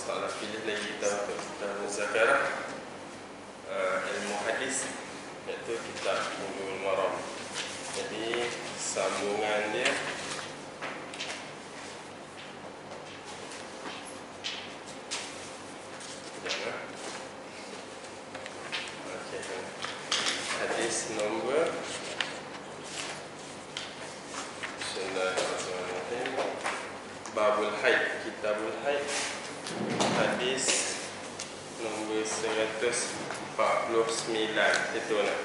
Masalah pilih lagi kita untuk kita muzakarah ilmu hadis, iaitu kitab Bulughul Maram. Jadi sambungan dia hadis nombor Babul Haid, Kitabul Haid, hadis nombor 149. Itu nak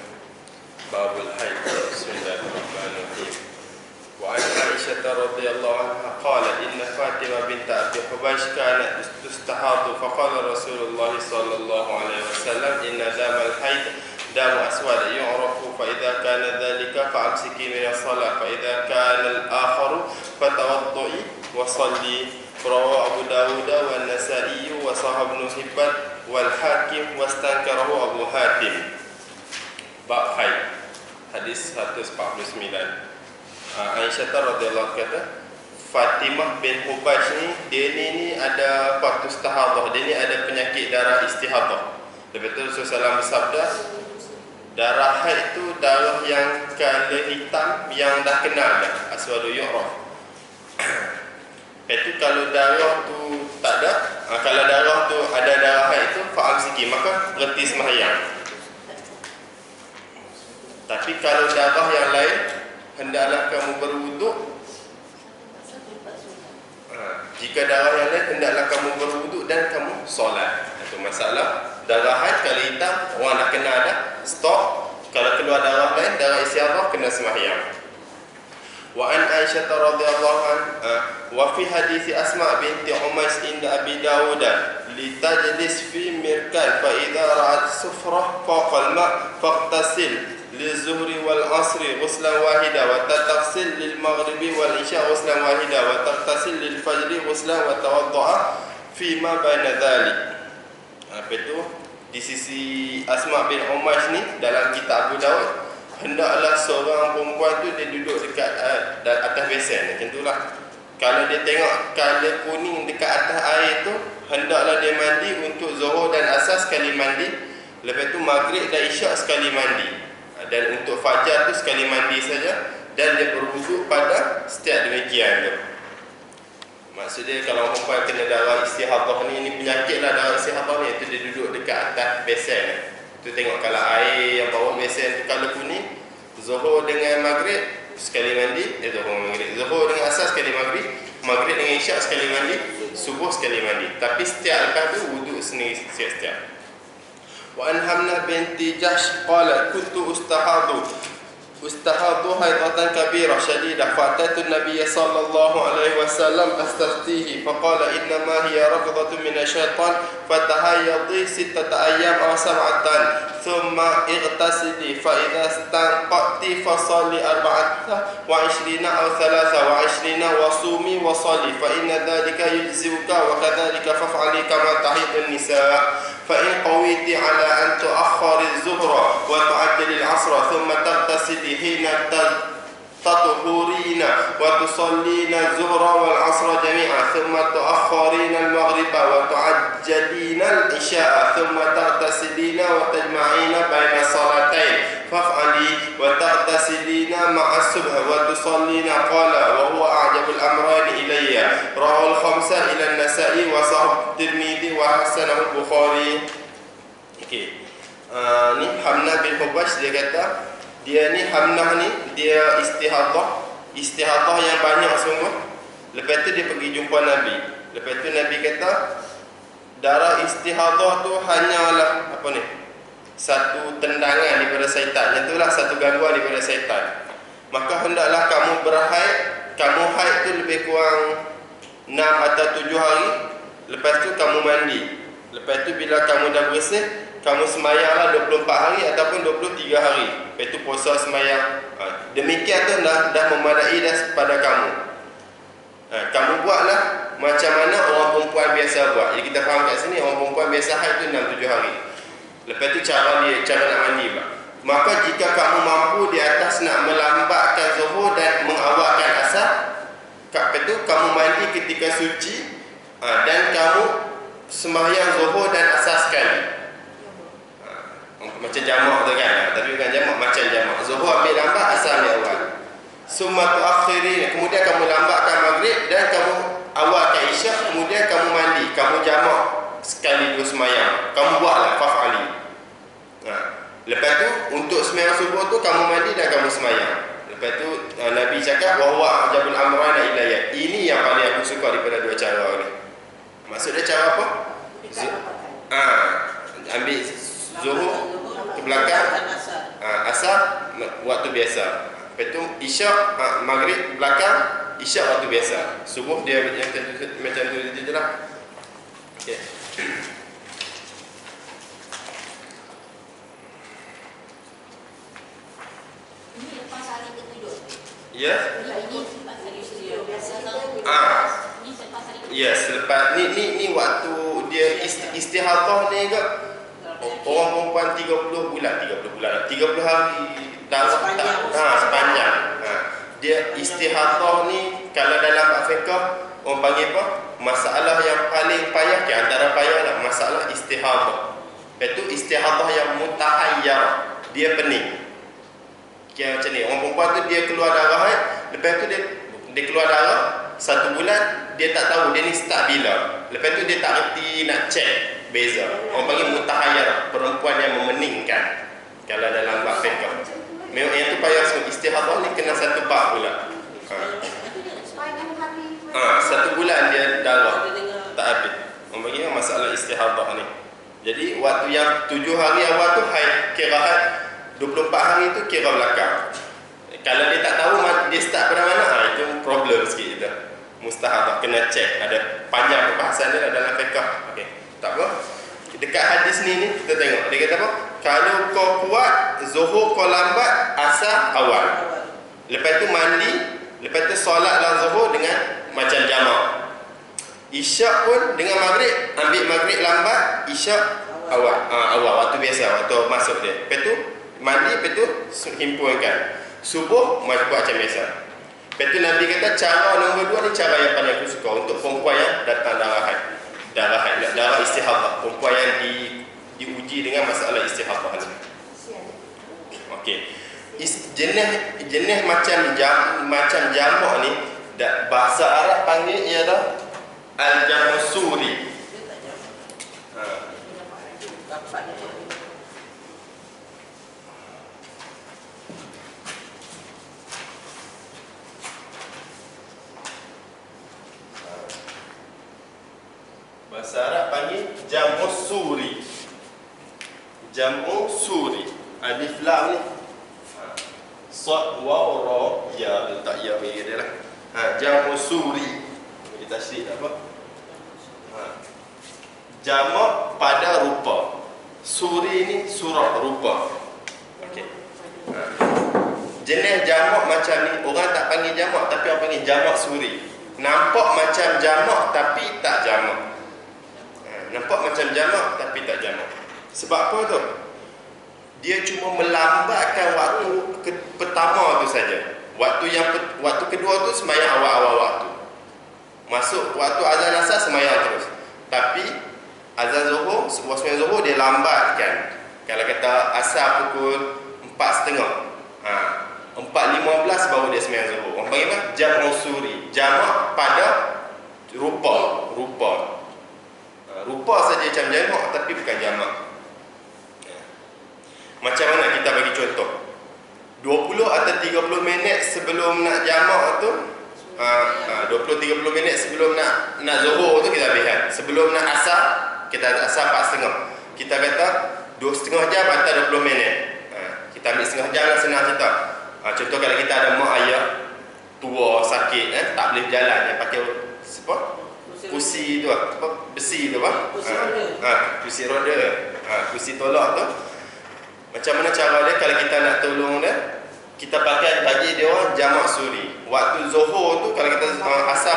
Babul Haid. Bismillahirrahmanirrahim. Wa an Aisyah radhiyallahu anha qalat inna Fatimah bint Abi Hubaysh kanat tustahadu faqala Rasulullah sallallahu alaihi wasallam inna damal haid damu aswad yu'rafu fa idza kana dhalika fa'amsiki min as-salah fa idza kana al-akharu fatawaddi wa salli. Rawahu Abu Dawud wa An-Nasa'i wa Sahih Ibn Hibban wal Hakim wastankarahu Abu Hatim. Bab haid, hadis 149. Aisyah radhiyallahu kata Fatimah bin Hubaysh ni, dia ni ada faktus tahadah, dia ni ada penyakit darah istihadah. Lepas tu Rasulullah SAW bersabda, darah haid tu darah yang kala hitam yang dah kenal dah, aswadu yu'raf. Itu kalau darah tu tak ada, kalau darah tu ada darah haid tu fa'am sikit, maka berhenti sembahyang. Tapi kalau darah yang lain, hendaklah kamu berwuduk. Jika darah yang lain, hendaklah kamu berwuduk dan kamu solat. Itu masalah darah haid kalau hitam, orang dah kenal dah, stop. Kalau keluar darah lain, darah istihadah, kena sembahyang. Wa an Aisyah radhiyallahu anha wa fi hadits Asma binti Umays inda Abi Dawud litajlis fi mirkan fa idza ra'at sufrah faqa al-ma' faqtasil lizuhri wal asri ghuslan wahida wa taghsil lil maghribi wal isya ghuslan wahida wa taghsil lil fajri ghuslan wa tawaddu'a fi ma baina dhalik. Apa itu? Di sisi Asma bin Umays ni dalam kitab Abu Dawud, hendaklah seorang perempuan tu dia duduk dekat atas besen macam itulah. Kalau dia tengok colour kuning dekat atas air tu, hendaklah dia mandi untuk Zuhur dan Asar sekali mandi. Lepas tu Maghrib dan Isyak sekali mandi. Dan untuk Fajar tu sekali mandi saja. Dan dia berwuduk pada setiap demikian tu. Maksudnya kalau perempuan kena darah istihadah ni penyakit lah darah istihadah ni, itu dia duduk dekat atas besen. Tu tengok kalau air yang bawah besen tu kalau kuning, Zuhur dengan Maghrib sekali mandi, Zuhur Maghrib. Zuhur dengan Asar sekali Maghrib, Maghrib dengan Isyak sekali mandi, Subuh sekali mandi. Tapi setiap lepas tu wuduk sendiri setiap-setiap. Wa an Hamnah binti Jahsh qalat kuntu ustahadu haidatan kabirah syadidah fa'atatu an-nabiy sallallahu alaihi wasallam astaftihi faqala inna ma hiya raqdatun min asy-syaitan fatahayyadi 6 ayyam aw 7 thumma ightasili fa idza stanqati fasalli 24 aw 23 wa sumi wa salli fa inna dhalika yujziuka wa kadzalika faf'ali kama tahidun nisa fa in qawiti ala an tu'akhkhari az-zuhra wa tu'addili al-'asra thumma taghtasili hina tatuhurina wa tusallina az-zuhra wal-'asra jami'an thumma tu'akhkharina al-maghriba wa tu'ajjalina al-isya'a thumma taghtasilina wa tajma'ina baina salatain faf'ali wa taghtasilina ma'a as-subh wa tusallina qala wa huwa a'jabul amrayn ilayya rawahu al-khamsah ila an-nasa'i wa sahih Tirmidzi wa hasanahu al-Bukhari. Okey. Ni Hamnah bin Hubaysh dia kata, dia ni Hamnah ni dia istihadah yang banyak semua. Lepas tu dia pergi jumpa Nabi. Lepas tu Nabi kata darah istihadah tu hanyalah apa ni, satu tendangan daripada syaitan. Yang itulah satu gangguan daripada syaitan. Maka hendaklah kamu berhaid, kamu haid tu lebih kurang 6 atau 7 hari. Lepas tu kamu mandi. Lepas tu bila kamu dah bersih, kamu semayanglah 24 hari ataupun 23 hari. Lepas tu puasa semayang. Demikian tu dah memadai dah pada kamu. Kamu buatlah macam mana orang perempuan biasa buat. Jadi kita faham kat sini orang perempuan biasa haid tu 6-7 hari. Lepas tu cara nak mandi pula. Maka jika kamu mampu di atas nak melambatkan Zuhur dan mengawalkan Asar, lepas tu kamu mandi ketika suci dan kamu sembahyang zuhur dan asar sekali. Macam jamak tu kan, tapi bukan jamak, macam jamak. Zuhur ambil lambat, asar ambil awal. Summa tuakhirin, kemudian kamu lambatkan maghrib dan kamu awalkan isyak, kemudian kamu mandi, kamu jamak sekali dua sembahyang. Kamu buatlah faf'ali. Lepas tu untuk sembahyang subuh tu kamu mandi dan kamu sembahyang. Lepas tu Nabi cakap wa huwa ajabul amrana ilayya. Ini yang paling aku suka daripada dua cara ni. Maksud dia cara apa? Ambil zuhur ke belakang, asar waktu biasa. Lepas tu isyak, maghrib belakang, isyak waktu biasa. Subuh dia yang macam tu je lah. Okay. Ini lepas hari ke-7. Ya. Ini lepas hari ke-7. Biasa ini selepas hari ke-7. Ya, selepas ni waktu dia istihadhah ni ke orang perempuan 30 bulan 30 hari sepanjang. Dia istihadhah ni kalau dalam bab fiqh orang panggil apa? Masalah yang paling payah ke antara payah lah masalah istihadhah. Iaitu istihadhah yang mutahayyar, dia pening. Kira macam ni, orang perempuan tu dia keluar darah lepas tu dia keluar darah 1 bulan, dia tak tahu dia ni start bila. Lepas tu dia tak reti nak check beza. Orang panggil mutahayyar, perempuan yang memeningkan kalau dalam bab fiqh. Memang yang tu payah semua. Istihadhah ni kena 1 bab pula. 1 bulan dia darah tak habis. Orang panggil masalah istihadhah ni. Jadi waktu yang 7 hari awal tu haid, kira haid 24 hari tu kira belakang. Kalau dia tak tahu dia start pada mana, itu problem sikit kita. Mustahadah, kena check. Ada panjang perbahasan dia dalam fiqh. Okey, tak apa. Dekat hadis ni kita tengok. Dia kata apa? Kalau kau kuat, zuhur kau lambat, asar awal. Lepas tu mandi, lepas tu solatlah zuhur dengan macam jamak. Isyak pun dengan maghrib, ambil maghrib lambat, isyak awal. Awal waktu biasa, waktu masuk dia. Lepas tu mandi, lepas tu himpunkan. Subuh buat macam biasa. Lepas tu Nabi kata cara nombor 2 ni cara yang paling aku suka untuk perempuan yang datang darah haid. Darah istihadhah, perempuan yang diuji dengan masalah istihadhah ni. Okey. Jenis macam jamak ni bahasa Arab panggil ialah al-jamu suri. Bahasa Arab panggil jamu suri. Jamu suri. Alif lam ni. Sad waw ra ya, letak ya bagi dia lah. Jamu suri. Kita tasydid apa? Jamak pada rupa. Suri ni surah rupa. Okey. Jenis jamak macam ni orang tak panggil jamak tapi orang panggil jamak suri. Nampak macam jamak tapi tak jamak. Nampak macam jamak tapi tak jamak. Sebab apa tu? Dia cuma melambatkan waktu pertama tu saja. Waktu kedua tu sembahyang awal-awal waktu. Masuk waktu azan asar sembahyang terus. Tapi azan zuhur, sebuah sembahyang zuhur dia lambatkan. Kalau kata asar pukul 4.30. 4.15 baru dia sembahyang zuhur. Orang panggil apa? Jamak suri. Jamak pada rupa. Rupa saja macam jamak tapi bukan jamak. Macam mana kita bagi contoh? 20 atau 30 minit sebelum nak jamak tu 20-30 minit sebelum nak zuhur tu kita habiskan. Sebelum nak asar, kita asar 4.30. Kita kata 2,5 jam atau 20 minit. Kita ambil setengah jam lah, senang cerita. Contoh kalau kita ada mak ayah tua, sakit, tak boleh berjalan, yang pakai apa? Kursi tu apa? Besi tu apa? Kursi roda. Kursi tolak tu. Macam mana cara dia kalau kita nak tolong dia? Kita pakai bagi dia orang jamak suri. Waktu zuhur tu kalau kita asar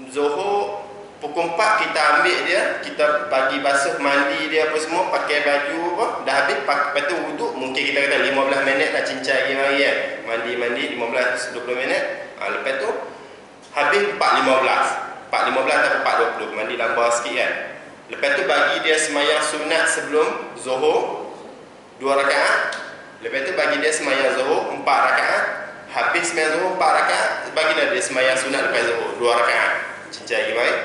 4.30, zuhur pukul 4 kita ambil dia, kita bagi basuh mandi dia apa semua, pakai baju apa, dah habis. Lepas tu wuduk, mungkin kita kata 15 minit nak cincai lagi mari kan. Mandi 15-20 minit. Lepas tu habis 4.15. 4.15 atau 4.20, mandi lambat sikit kan. Lepas tu bagi dia semayang sunat sebelum Zuhur 2 rakaat. Lepas tu bagi dia semayang Zuhur 4 rakaat. Habis semayang Zuhur 4 rakaat, bagi dia semayang sunat lepas Zuhur 2 rakaat. Cincang lagi baik.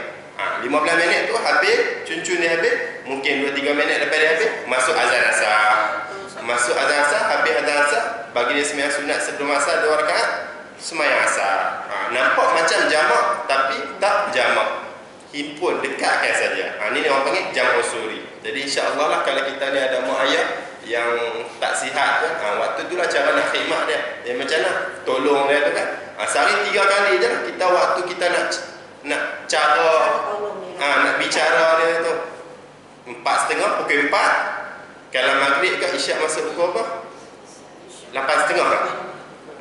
15 minit tu habis, cuncun dia habis, mungkin 2-3 minit lepas dia habis, masuk azan asar. Masuk azan asar, habis azan asar, bagi dia semayang sunat sebelum asar 2 rakaat, semayang asar. Nampak macam jamak tapi tak jamak. Himpun, dekatkan saja. Ini orang panggil jamak usuli. Jadi insya-Allah lah kalau kita ni ada mak ayah yang tak sihat tu, waktu tu lah cara nak khidmat dia. Dia macam mana? Tolong dia tu kan. Sehari 3 kali je lah kita waktu kita nak cara nak bicara dia tu 4.30 pukul 4. Kalau maghrib ke isyak masuk pukul apa? 8.30 kan?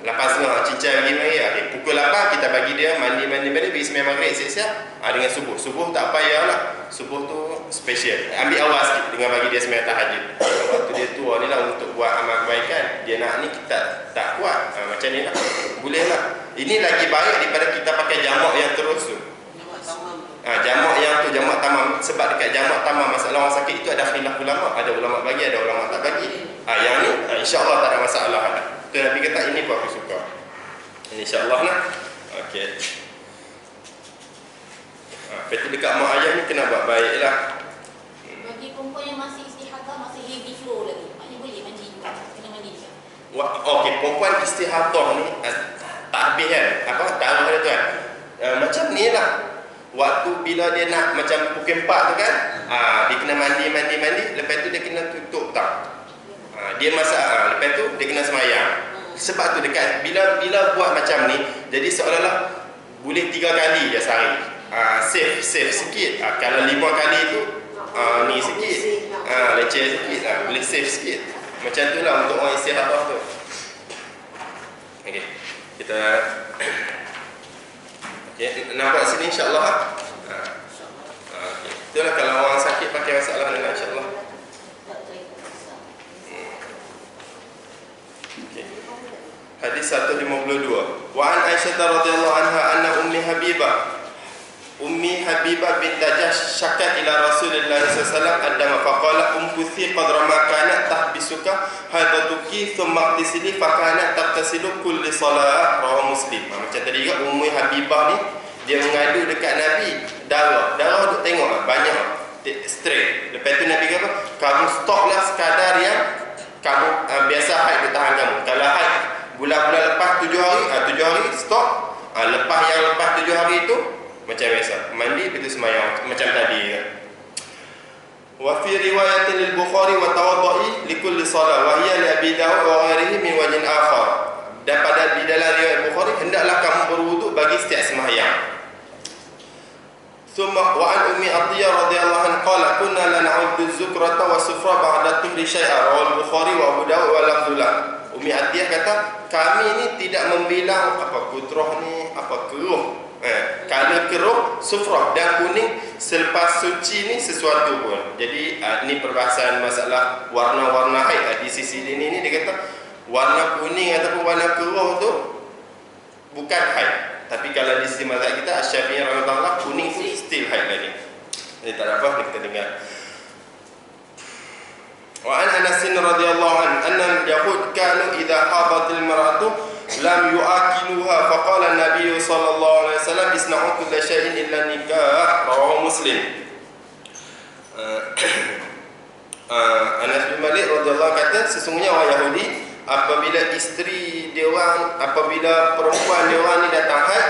8.30 cincang lagi mari. Pukul 8 kita bagi dia mandi pergi sembahyang maghrib siap-siap. Dengan subuh tak payah lah. Subuh tu special. Ambil awal sikit dengan bagi dia sembahyang tahajud. Waktu dia tua ni lah untuk buat amal kebaikan. Dia nak ni kita tak kuat. Macam ni lah. Boleh lah. Ini lagi baik daripada kita pakai jamak yang terus tu. Jamak yang tu jamak tamam. Sebab dekat jamak tamam masalah orang sakit itu ada khilaf ulama. Ada ulama bagi, ada ulama tak bagi. Yang ni insya-Allah tak ada masalah lah. Tu Nabi kata ini pun aku suka. InsyaAllah lah. Okey. Lepas tu dekat mak ayah ni kena buat baik lah. Bagi perempuan yang masih istihadah, masih heavy flow lagi, maknanya boleh mandi juga, kena mandi juga. Okey, perempuan istihadah ni tak habis kan? Darah dia tu kan? Macam ni lah. Waktu bila dia nak macam pukul 4 tu kan, dia kena mandi. Lepas tu dia kena tutup tak? Dia masak, lepas tu dia kena semayang. Sebab tu dekat bila buat macam ni, jadi seolah-olah boleh 3 kali je sehari. Safe sikit. Kalau 5 kali tu ni sikit, leceh sikit lah, boleh safe sikit. Macam tu lah untuk orang istihadah tu. Okey, kita nampak sini insya-Allah. Okey, itulah kalau orang sakit pakai masalah ni insya-Allah. Hadis 152. Wa an Aisyah radhiyallahu anha anna Ummi Habibah bint Jahsh syakat ila Rasulillah sallallahu alaihi wasallam adama faqala umkuthi qadra ma kanat tahbisuka hadatuki thumma ightasili fa kanat taghtasilu kulli salat. Rawahu Muslim. Macam tadi juga Ummi Habibah ni dia mengadu dekat Nabi darah duk tengok banyak straight. Lepas tu Nabi kata kamu stoplah sekadar yang kamu biasa haid bertahan kamu. Kalau haid bulan-bulan lepas 7 hari stop. Lepas 7 hari itu macam biasa mandi begitu semayang macam tadi kan. Wa fi riwayatin al-Bukhari wa tawaddu'i li kulli salat wa hiya li Abi Dawud wa ghairihi min wajhin akhar. Dan di dalam riwayat Bukhari hendaklah kamu berwuduk bagi setiap sembahyang. Thumma wa an Ummi Athiyyah radhiyallahu anha qala kunna la na'uddu az-zukrata wa sufra ba'da tuhri syai'a. Rawahu Bukhari wa Abu Dawud wa lafzullah. Ummi Athiyyah kata kami ni tidak membilang kutrah ni keruh. Kalau keruh, sufrah dan kuning selepas suci ni sesuatu pun. Jadi ni perbahasan masalah warna-warna haid. Di sisi ini dia kata warna kuning ataupun warna keruh tu bukan haid. Tapi kalau di sisi mazhab kita Asy-Syafi'i rahimahullah kuning tu still haid lagi. Jadi tak ada apa kita dengar. Wa an Anas radhiyallahu anhu anna yaqul kanu idza habatil mar'atu lam yu'akiluha faqala an-nabiy sallallahu alaihi wasallam isna'u kulla shay'in illa nikah. Rawahu Muslim. Anas bin Malik radhiyallahu kata sesungguhnya orang Yahudi apabila isteri dia orang, apabila perempuan dia orang ni datang haid,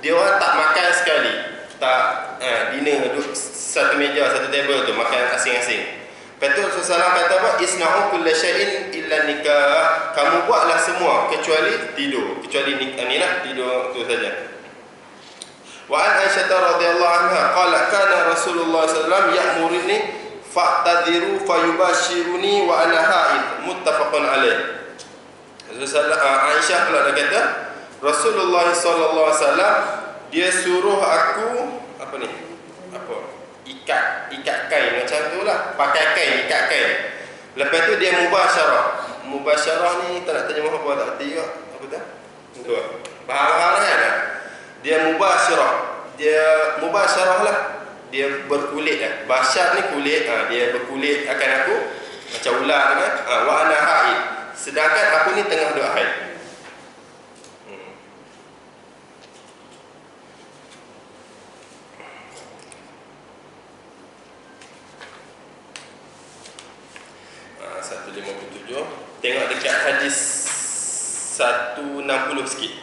dia orang tak makan sekali, tak dinner duduk satu meja satu table tu makan asing-asing. Betul Rasulullah kata apa? Isna'u kulla syai'in illa nikah. Kamu buatlah semua kecuali tidur. Kecuali inilah tidur tu saja. Wa an Aisyah radhiyallahu anha qala kana Rasulullah sallallahu alaihi wasallam ya'muruni fa'tadhiru fayubashiruni wa ana haid. Muttafaqun alaih. Aisyah pula dia kata Rasulullah sallallahu alaihi wasallam dia suruh aku ikat kain macam tu lah, pakai kain, ikat kain. Lepas tu dia mubasyarah ni tak nak terjemah apa, tak erti juga apa tu? Itu bahan-bahan kan. Dia mubasyarah dia mubasyarah lah, dia berkulit lah. Basyar ni kulit, dia berkulit akan aku macam ular kan. Wa ana haid, sedangkan aku ni tengah duk haid. Ah, 157. Tengok dekat hadis 160 sikit.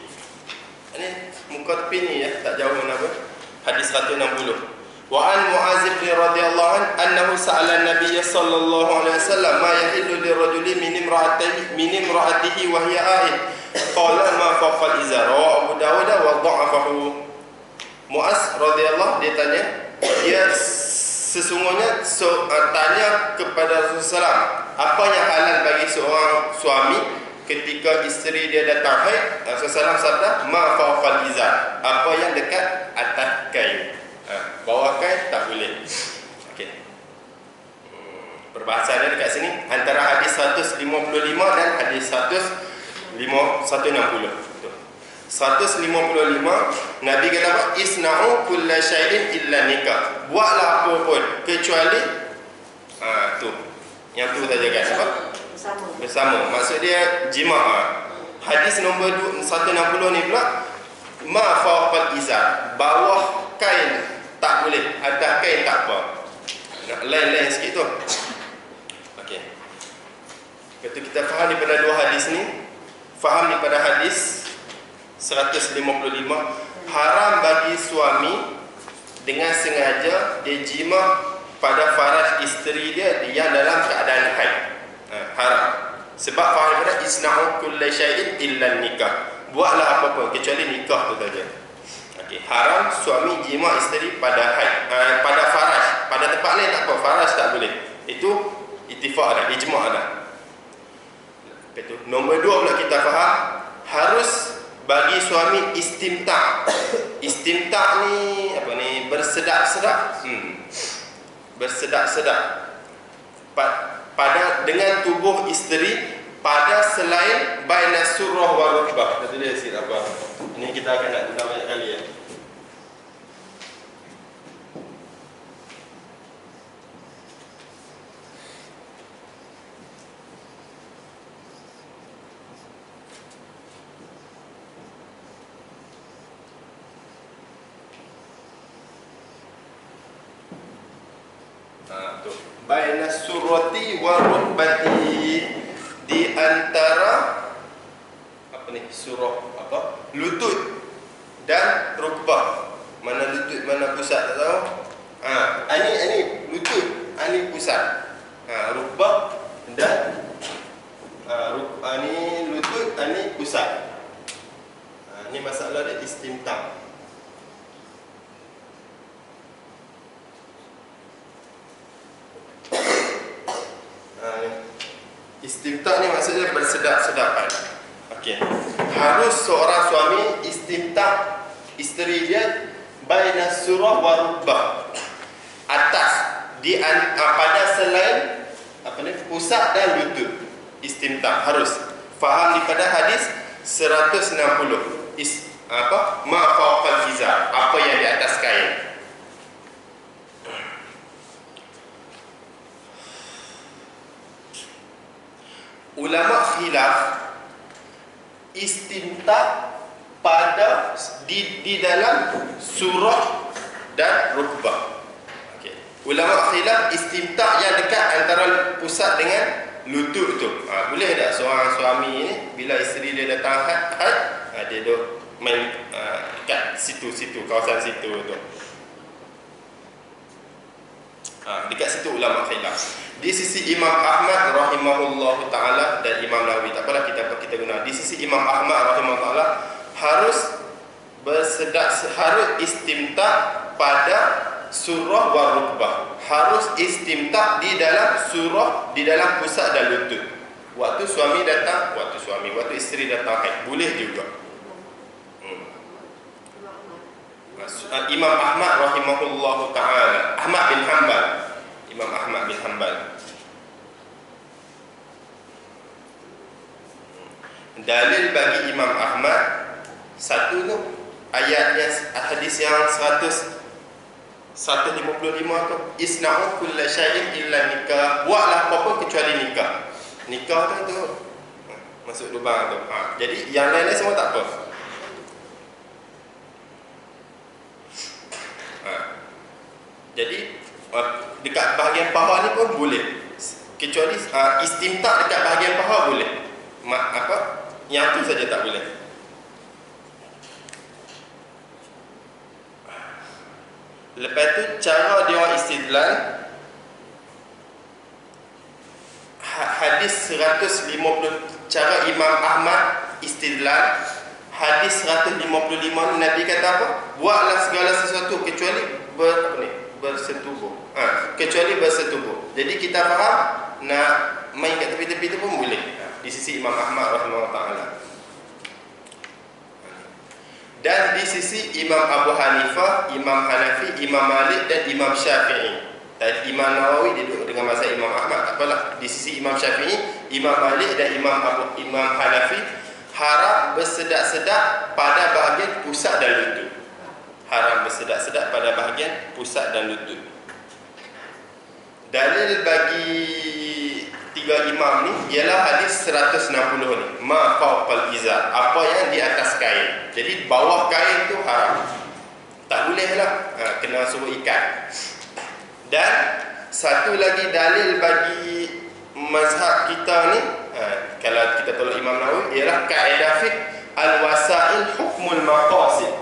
Ini muka tepi ni ya, tak jauh mana pun. Hadis 160. Wa an Mu'adz bin radhiyallahu an annahu sa'ala an-nabiy sallallahu alaihi wasallam ma yahillu lirajuli min imra'atihi wa hiya haid. Qala ma fawqa al-izar. Abu Dawud wa dha'afahu. Mu'adz radhiyallahu dia tanya, dia sesungguhnya tanya kepada Rasulullah, apa yang halal bagi seorang suami ketika isteri dia datang haid? Rasulullah sabda, ma fawqal izar, apa yang dekat atas kain. Bawah kain tak boleh. Okey. Perbahasannya dekat sini antara hadis 155 dan hadis 160. 155 Nabi kata apa? Isna'u kulla syai'in illa nikah. Buatlah apa pun kecuali tu. Yang tu saja kan apa? Bersama. Maksud dia jima'. Hadis nombor 160 ni pula ma fawqal izar. Bawah kain tak boleh, atas kain tak apa. Nak lain-lain sikit tu. Okey. Betul, kita faham daripada dua hadis ni. Faham daripada hadis 155, haram bagi suami dengan sengaja dia jima pada faraj isteri dia yang dalam keadaan haid. Haram. Sebab faham pada isna'u kulla syai'in illa nikah. Buatlah apa-apa kecuali nikah tu saja. Okey, haram suami jima isteri pada haid, pada faraj. Pada tempat lain tak apa, faraj tak boleh. Itu ittifaq dah, ijma' dah. Betul. Nombor 2 pula kita faham, harus bagi suami istimta'. Istimta' ni apa ni? Bersedap-sedap. Bersedap-sedap pada dengan tubuh isteri pada selain baina surah wa rukbah. Kita tulis sikit apa. Ini kita akan nak guna banyak kali ya. Baina surati wa rukbati, di antara apa ni, surah apa, lutut dan rukbah. Mana lutut mana pusat tak tahu. Ini lutut, ini pusat. Rukbah dan ni lutut, ini pusat. Ini masalah dia istimta'. Istimta' ni maksudnya bersedap-sedapan. Okey. Harus seorang suami istimta' isteri dia baina surah wa rukbah, atas di pada selain apa ni, pusat dan lutut. Istimta' harus faham daripada hadis 160. Ma fawqal izar, apa yang di atas kain. Ulama khilaf istimta' pada di dalam surah dan rukbah. Okey. Ulama khilaf istimta' yang dekat antara pusat dengan lutut tu. Boleh tak seorang suami ni bila isteri dia datang haid, dia duk main kat situ-situ, kawasan situ tu. Dekat situ ulama khilaf. Di sisi Imam Ahmad rahimahullahu ta'ala dan Imam Nawawi, tak apalah kita guna. Di sisi Imam Ahmad rahimahullahu ta'ala, harus harus istimta' pada surah wa rukbah. Harus istimta' di dalam surah, di dalam pusat dan lutut. Waktu isteri datang haid, boleh juga. Imam Ahmad rahimahullahu ta'ala, Ahmad bin Hanbal, Imam Ahmad bin Hanbal. Dalil bagi Imam Ahmad satu tu, ayat yang hadis yang 155 tu, isna'u kulla syai'in illa nikah, buatlah apa-apa kecuali nikah. Nikah tu masuk lubang tu. Jadi yang lain-lain semua tak apa. Jadi dekat bahagian paha ni pun boleh, kecuali istimta' dekat bahagian paha boleh. Yang tu saja tak boleh. Lepas tu cara dia orang istidlal, hadis 150, cara Imam Ahmad istidlal hadis 155 ni, Nabi kata apa? Buatlah segala sesuatu kecuali bersetubuh. Kecuali bersetubuh. Jadi kita faham nak main kat tepi-tepi tu pun boleh. Di sisi Imam Ahmad rahimahullah ta'ala. Dan di sisi Imam Abu Hanifah, Imam Hanafi, Imam Malik dan Imam Syafi'i. Tadi Imam Nawawi dia duduk dengan mazhab Imam Ahmad, tak apalah. Di sisi Imam Syafi'i, Imam Malik dan Imam Hanafi, haram bersedak-sedak pada bahagian pusat dan lutut. Haram bersedak-sedak pada bahagian pusat dan lutut. Dalil bagi tiga imam ni ialah hadis 160 ni, ma fawqal izar, apa yang di atas kain. Jadi bawah kain tu haram, tak boleh lah, kena suruh ikat. Dan satu lagi dalil bagi mazhab kita ni, kalau kita tolak Imam Nawawi, ialah kaedah fiqh al-wasail hukmul maqasid.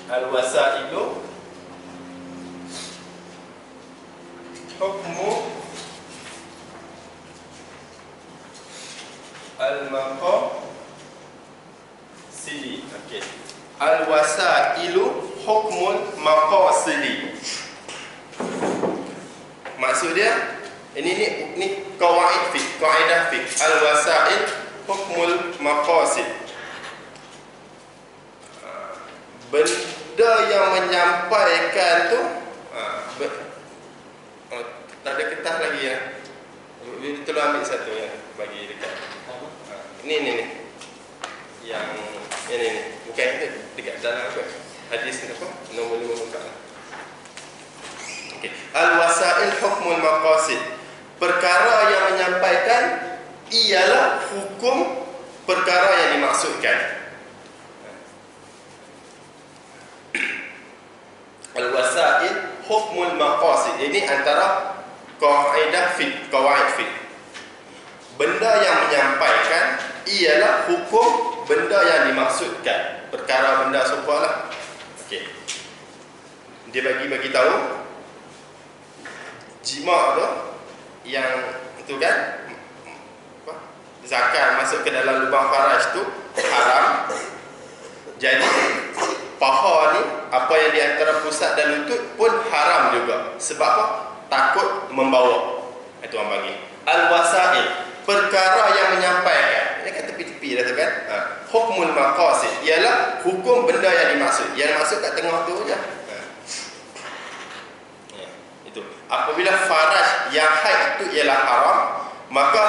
Al-wasailu hukmu al-maqasidi. Okey. Al-wasailu hukmul maqasidi. Maksud dia ini qawaid fiqh, kaedah fiqh. Al-wasail hukmul maqasid. Benda yang menyampaikan tu tak ada kertas lagi ya. Tolong ambil satu ya, bagi dekat. Ini. Yang ini. Bukan itu dekat dalam apa? Hadis ni apa? Nombor 54. Okey. Al-wasail hukmul maqasid. Perkara yang menyampaikan ialah hukum perkara yang dimaksudkan. Al-wasail hukmul maqasid. Ini antara kaedah fiqh, kawaid fiqh. Benda yang menyampaikan ialah hukum benda yang dimaksudkan. Perkara benda serupa lah. Okey. Dia bagi tahu jima tu yang itu kan, zakat masuk ke dalam lubang faraj tu haram. Jadi paha ni, apa yang di antara pusat dan lutut pun haram juga. Sebab apa? Takut membawa. Itu orang bagi. Al-wasail, perkara yang menyampaikan. Ini kan tepi-tepi dah tu kan. Hukmul maqasid ialah hukum benda yang dimaksud. Yang dimaksud kat tengah tu je. Itu. Apabila faraj yang haid itu ialah haram, maka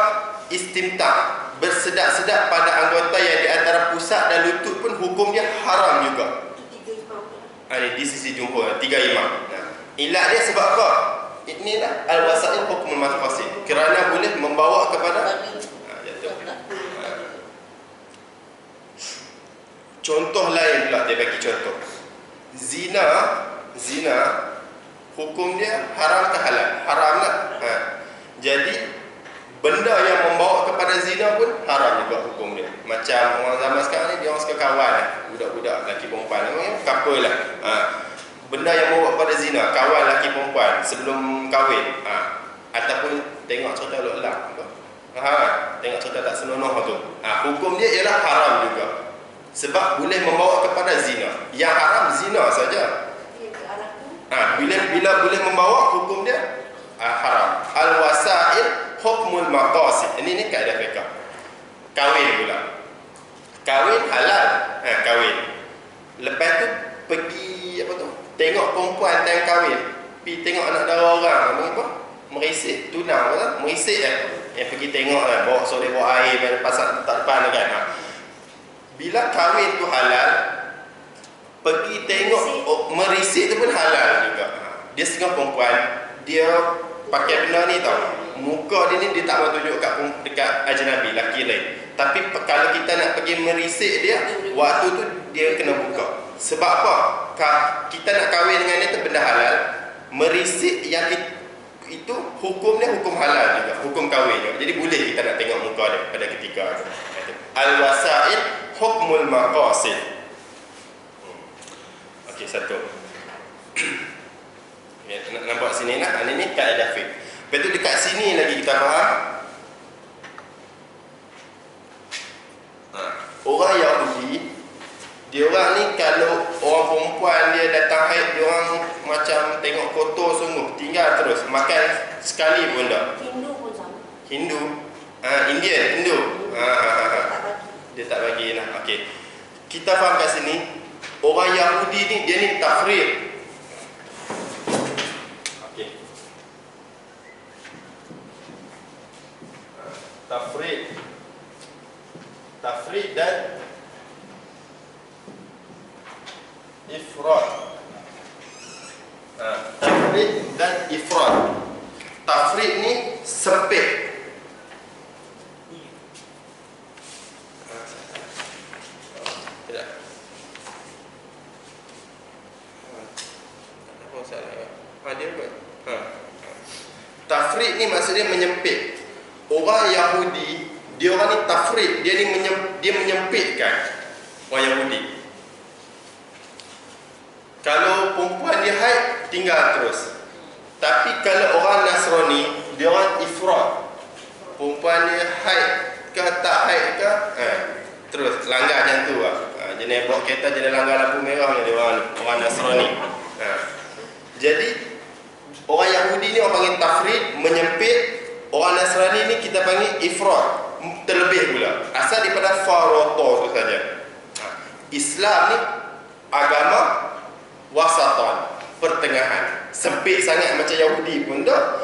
istimta', bersedak-sedak pada anggota yang di antara pusat dan lutut pun hukum dia haram juga. Ini di sisi jumhur, tiga imam. Ilat dia sebab apa? Inilah al-wasail hukmul maqasid, kerana boleh membawa kepada contoh lain pula dia bagi contoh. Zina hukum dia haram ke halal? Haram lah. Jadi benda yang membawa kepada zina pun haram juga hukum dia. Macam orang zaman sekarang ni, dia orang suka kawan budak-budak lelaki perempuan, couple lah. Benda yang membawa kepada zina, kawan lelaki perempuan sebelum kahwin, ataupun tengok cerita elok-elok, tengok cerita tak senonoh tu, hukum dia ialah haram juga. Sebab boleh membawa kepada zina. Yang haram zina saja. Bila boleh membawa, hukum dia haram. Al-wasail hukmul maqasid. Ini kaedah fiqh. Kahwin pula. Kahwin halal. Kahwin. Lepas tu pergi tengok perempuan time kahwin. pergi tengok anak dara orang, apa? Merisik, tunang kan? Merisik kan? Yang pergi tengok kan, bawa soleh bawa air pasal tak depan kan. Bila kahwin tu halal, pergi tengok merisik tu pun halal juga. Dia setengah perempuan, dia pakai benda ni tau. Muka dia ni dia tak mau tunjuk dekat ajnabi, lelaki lain. Tapi kalau kita nak pergi merisik dia, waktu tu dia kena buka. Sebab apa? Kita nak kahwin dengan dia tu benda halal. Merisik yang itu hukum dia hukum halal juga, hukum kahwin juga. Jadi boleh kita nak tengok muka dia pada ketika itu. Al-wasail hukmul maqasid. Okey, satu. Ya, nampak sini lah. Ini ni kaedah fiqh. Lepas tu dekat sini lagi kita faham. Orang Yahudi, dia orang ni kalau orang perempuan dia datang haid, dia orang macam tengok kotor sungguh, tinggal terus, makan sekali pun tak. Hindu pun sama. Hindu? Indian, Hindu. Dia tak bagi lah. Okey. Kita faham kat sini, orang Yahudi ni dia ni tafrid. Okey. Tafrid dan ifrad. Tafrid dan ifrad. Tafrid ni sempit. Tidak. Apa salah? Dia buat. Tafrid ni maksudnya menyempit. Orang Yahudi, dia orang ni tafrid, dia menyempitkan orang Yahudi. Kalau perempuan dia haid, tinggal terus. Tapi kalau orang Nasrani, dia orang ifrad. Perempuan dia haid ke tak haid ke, terus langgar macam tu lah. Jenis bawa kereta, jenis langgar lampu merah ni dia orang Nasrani. Jadi orang Yahudi ni orang panggil tafrid, menyempit. Orang Nasrani ni kita panggil ifrad, terlebih pula. Asal daripada faroto tu saja. Islam ni agama wasatan, pertengahan. Sempit sangat macam Yahudi pun tak,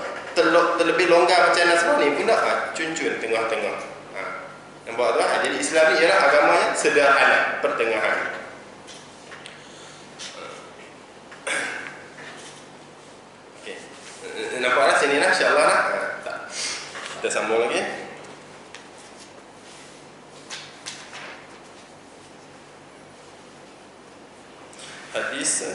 terlebih longgar macam Nasrani pun tak. Cun-cun tengah-tengah. Nampak tu? Jadi Islam ni ialah agama yang sederhana, pertengahan. Okey. Nampaklah sini lah, insya-Allah lah. Kita sambung lagi. Hadis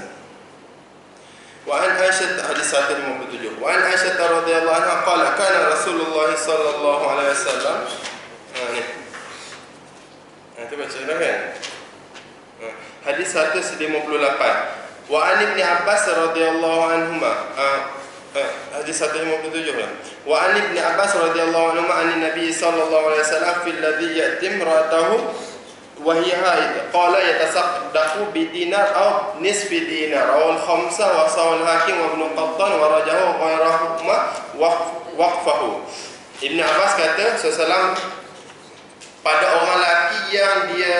wa an Aisyah, hadis 157. Wa an Aisyah radhiyallahu anha qala kana Rasulullah sallallahu alaihi wasallam. Ni. Itu baca dah kan? Hadis 158. Wa an Ibn Abbas radhiyallahu anhuma. Hadis 157 lah. Wa an Ibn Abbas radhiyallahu anhu an Nabi sallallahu alaihi wasallam fil ladhi yatim ra'atahu wa hiya haid qala yatasaddaqu bi dinar aw nisfi dinar awal khamsa wa sawal hakim wa ibn Qattan wa rajahu ghayrahu waqfahu. Ibn Abbas kata sallallahu pada orang lelaki yang dia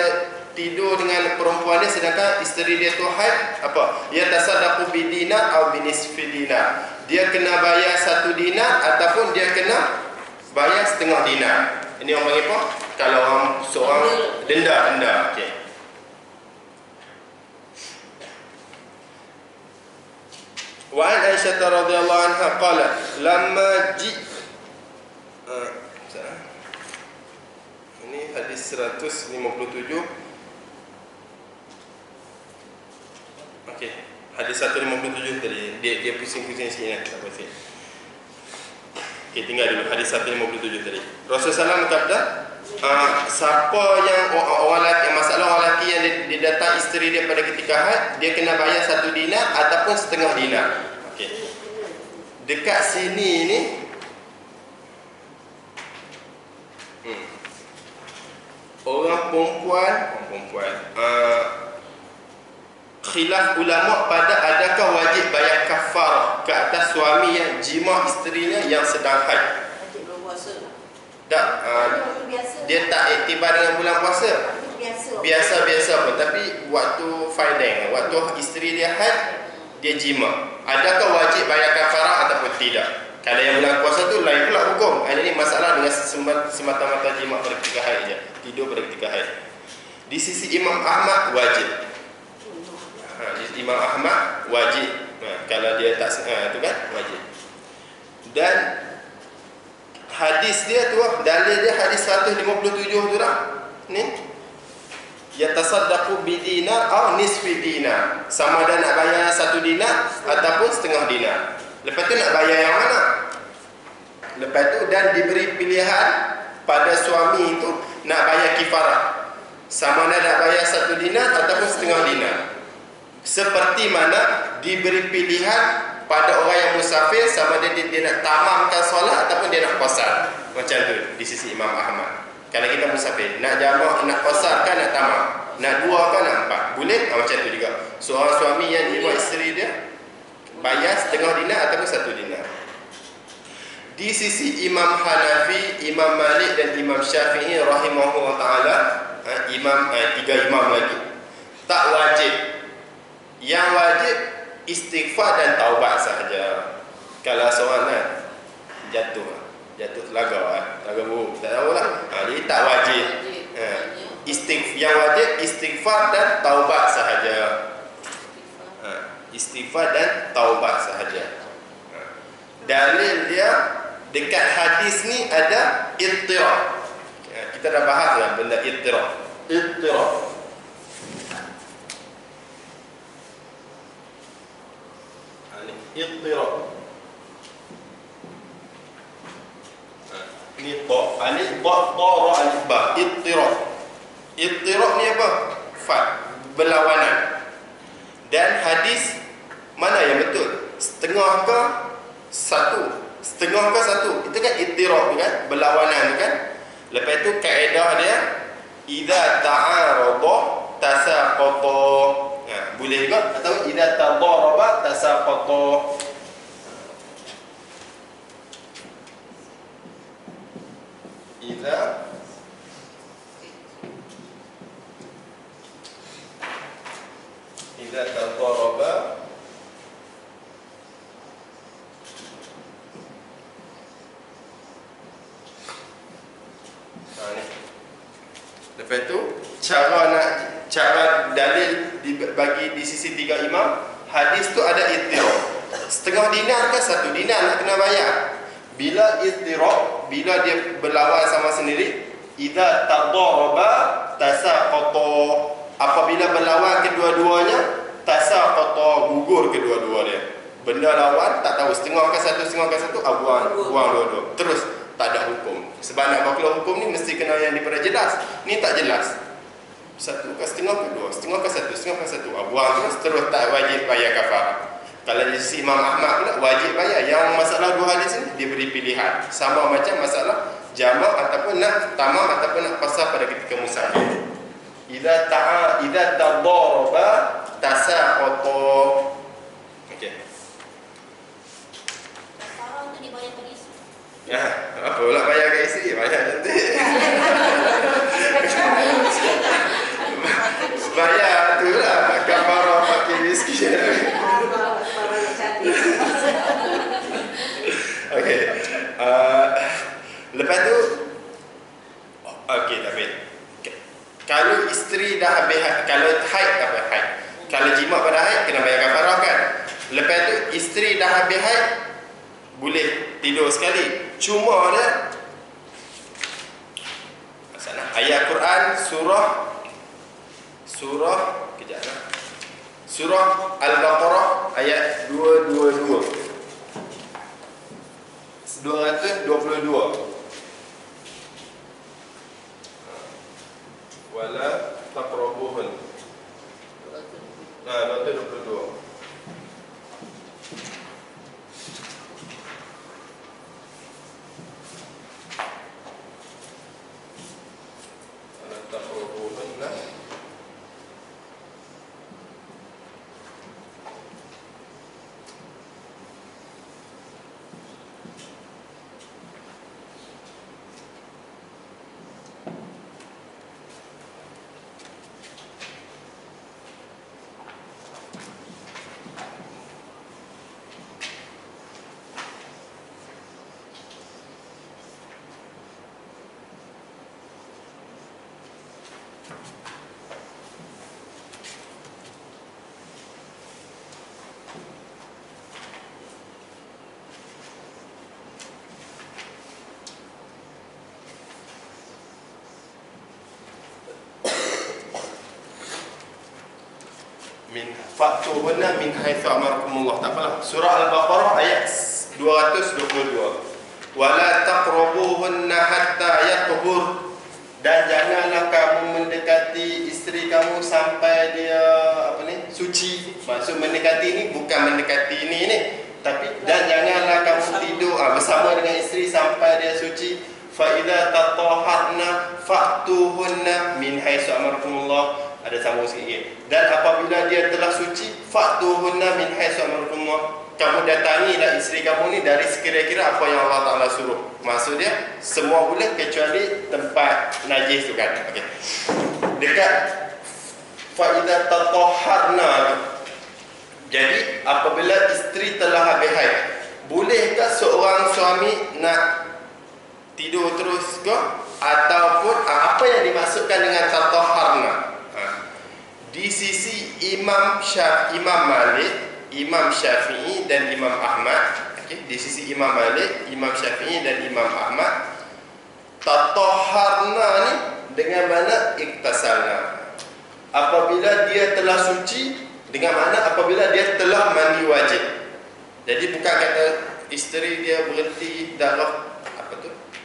tidur dengan perempuan dia sedangkan isteri dia tu haid, apa? Yatasaddaqu bi dinar aw bi nisfi dinar. Dia kena bayar 1 dinar ataupun dia kena bayar setengah dinar. Ini orang panggil apa? Kalau orang seorang denda. Okey. Wa an Aisyah radhiyallahu anha qalat lamma ini hadis 157. Okey. Hadis 157 tadi. Dia pusing-pusing sikit lah. Tak apa sih. Okey, tinggal dulu. Hadis 157 tadi. Rasulullah SAW kata, siapa yang orang lelaki, masalah orang lelaki yang dia datang isteri dia pada ketika haid, dia kena bayar 1 dinar ataupun setengah dinar. Okey. Dekat sini ni orang perempuan khilaf ulama pada adakah wajib bayar kafarah ke atas suami yang jima isterinya yang sedang haid. Wajib berpuasa. Tak, dia tak iktibar dengan bulan puasa. Biasa-biasa pun, tapi waktu faideng, waktu isteri dia haid, dia jima. Adakah wajib bayar kafarah ataupun tidak? Kalau yang bulan puasa tu lain pula hukum. Ini masalah dengan semata-mata jima pada ketika haid je, tidur pada ketika haid. Di sisi Imam Ahmad wajib. Imam Ahmad wajib. Kalau dia tak itu kan wajib. Dan hadis dia tu, dalil dia hadis 157 tu dah. Ni yatasaddaqu bidinar atau nisfi dinar. Sama ada nak bayar 1 dinar ataupun setengah dinar. Lepas tu nak bayar yang mana? Lepas tu dan diberi pilihan pada suami itu nak bayar kifarah. Sama ada nak bayar 1 dinar ataupun setengah dinar. Seperti mana diberi pilihan pada orang yang musafir, sama ada dia nak tamamkan solat ataupun dia nak qasar. Macam tu di sisi Imam Ahmad. Kalau kita musafir, nak jamak, nak qasar kan nak tamam, nak 2 kan nak 4, boleh? Macam tu juga. Seorang suami yang jima isteri dia bayar setengah dinar ataupun 1 dinar. Di sisi Imam Hanafi, Imam Malik dan Imam Syafi'i rahimahullah ta'ala, tiga imam lagi, tak wajib. Yang wajib istighfar dan taubat sahaja. Kalau seorang jatuh laga buruk, tak tahulah, jadi tak wajib. Yang wajib istighfar dan taubat sahaja. Istighfar dan taubat sahaja. Dalil dia dekat hadis ni ada ittirab. Kita dah bahas lah benda ittirab. Ittirab. Ini ta, alif ba, ta, ra, alif ba. Ittirab. Ittirab ni apa? Berlawanan. Dan hadis mana yang betul? Setengah ke satu? Setengah ke satu? Itu kan ittirab kan? Berlawanan kan? Lepas tu kaedah dia idza ta'arada tasaqata. Boleh juga atau idza tadaraba tasaqata. Idza tadaraba lepas tu cara dalil bagi di sisi tiga imam hadis tu ada ittirab. Setengah dinar ke 1 dinar nak kena bayar. Bila ittirab, bila dia berlawan sama sendiri, idza tadaraba tasaqata. Apabila berlawan kedua-duanya, tasaqata, gugur kedua-dua dia. Benda lawan tak tahu setengah ke satu, buang dua-dua. Terus tak ada hukum. Sebab nak berkeluar hukum ni mesti kena yang diperjelas jelas. Ni tak jelas. 1 ke setengah ke 2, setengah ke 1, buang terus tak wajib bayar kafarah. Kalau di sisi Imam Ahmad pula wajib bayar. Yang masalah 2 hadis ni diberi pilihan. Sama macam masalah jamak ataupun nak tamam ataupun nak qasar pada ketika musafir. Idza tadaraba tasaqata. Okey. Kafarah tu dibayar pada isteri. Ya, apa pula bayar kat isteri? Bayar nanti. Bayar tu lah kafarah pakai miskin. Okey. Lepas tu okey, tapi kalau isteri dah habis kalau haid apa haid. Kalau jima pada haid kena bayar kafarah kan. Lepas tu isteri dah habis haid boleh tidur sekali. Cuma dia masalah ayat Quran surah Al-Baqarah ayat 222 wala taqrabuhun 222 Min fa'tuhunna min haitsu amarakumullah. Tak apalah. Surah Al-Baqarah ayat 222. Wala taqrabuhunna hatta yatahur. Dan janganlah kamu mendekati isteri kamu sampai dia suci. Maksud mendekati ni bukan mendekati ni, tapi dan janganlah kamu tidur bersama dengan isteri sampai dia suci. Fa idza tatahharna fa'tuhunna min haitsu amarakumullah. Ada sambung sikit. Dan apabila dia telah suci, fa'tuhunna min haitsu amarakumullah. Kamu datangilah isteri kamu ni dari sekira-kira apa yang Allah Ta'ala suruh. Maksud dia, semua boleh kecuali tempat najis tu kan. Okay. Dekat fa'idha tatahharna. Jadi, apabila isteri telah habis haid, bolehkah seorang suami nak tidur terus ke? Ataupun, apa yang dimaksudkan dengan tatahharna? Di sisi Imam Malik, Imam Syafi'i dan Imam Ahmad, okay, di sisi Imam Malik, Imam Syafi'i dan Imam Ahmad, tatahharna ni dengan mana iktasalna. Apabila dia telah suci, dengan mana apabila dia telah mandi wajib. Jadi bukan kata isteri dia berhenti darah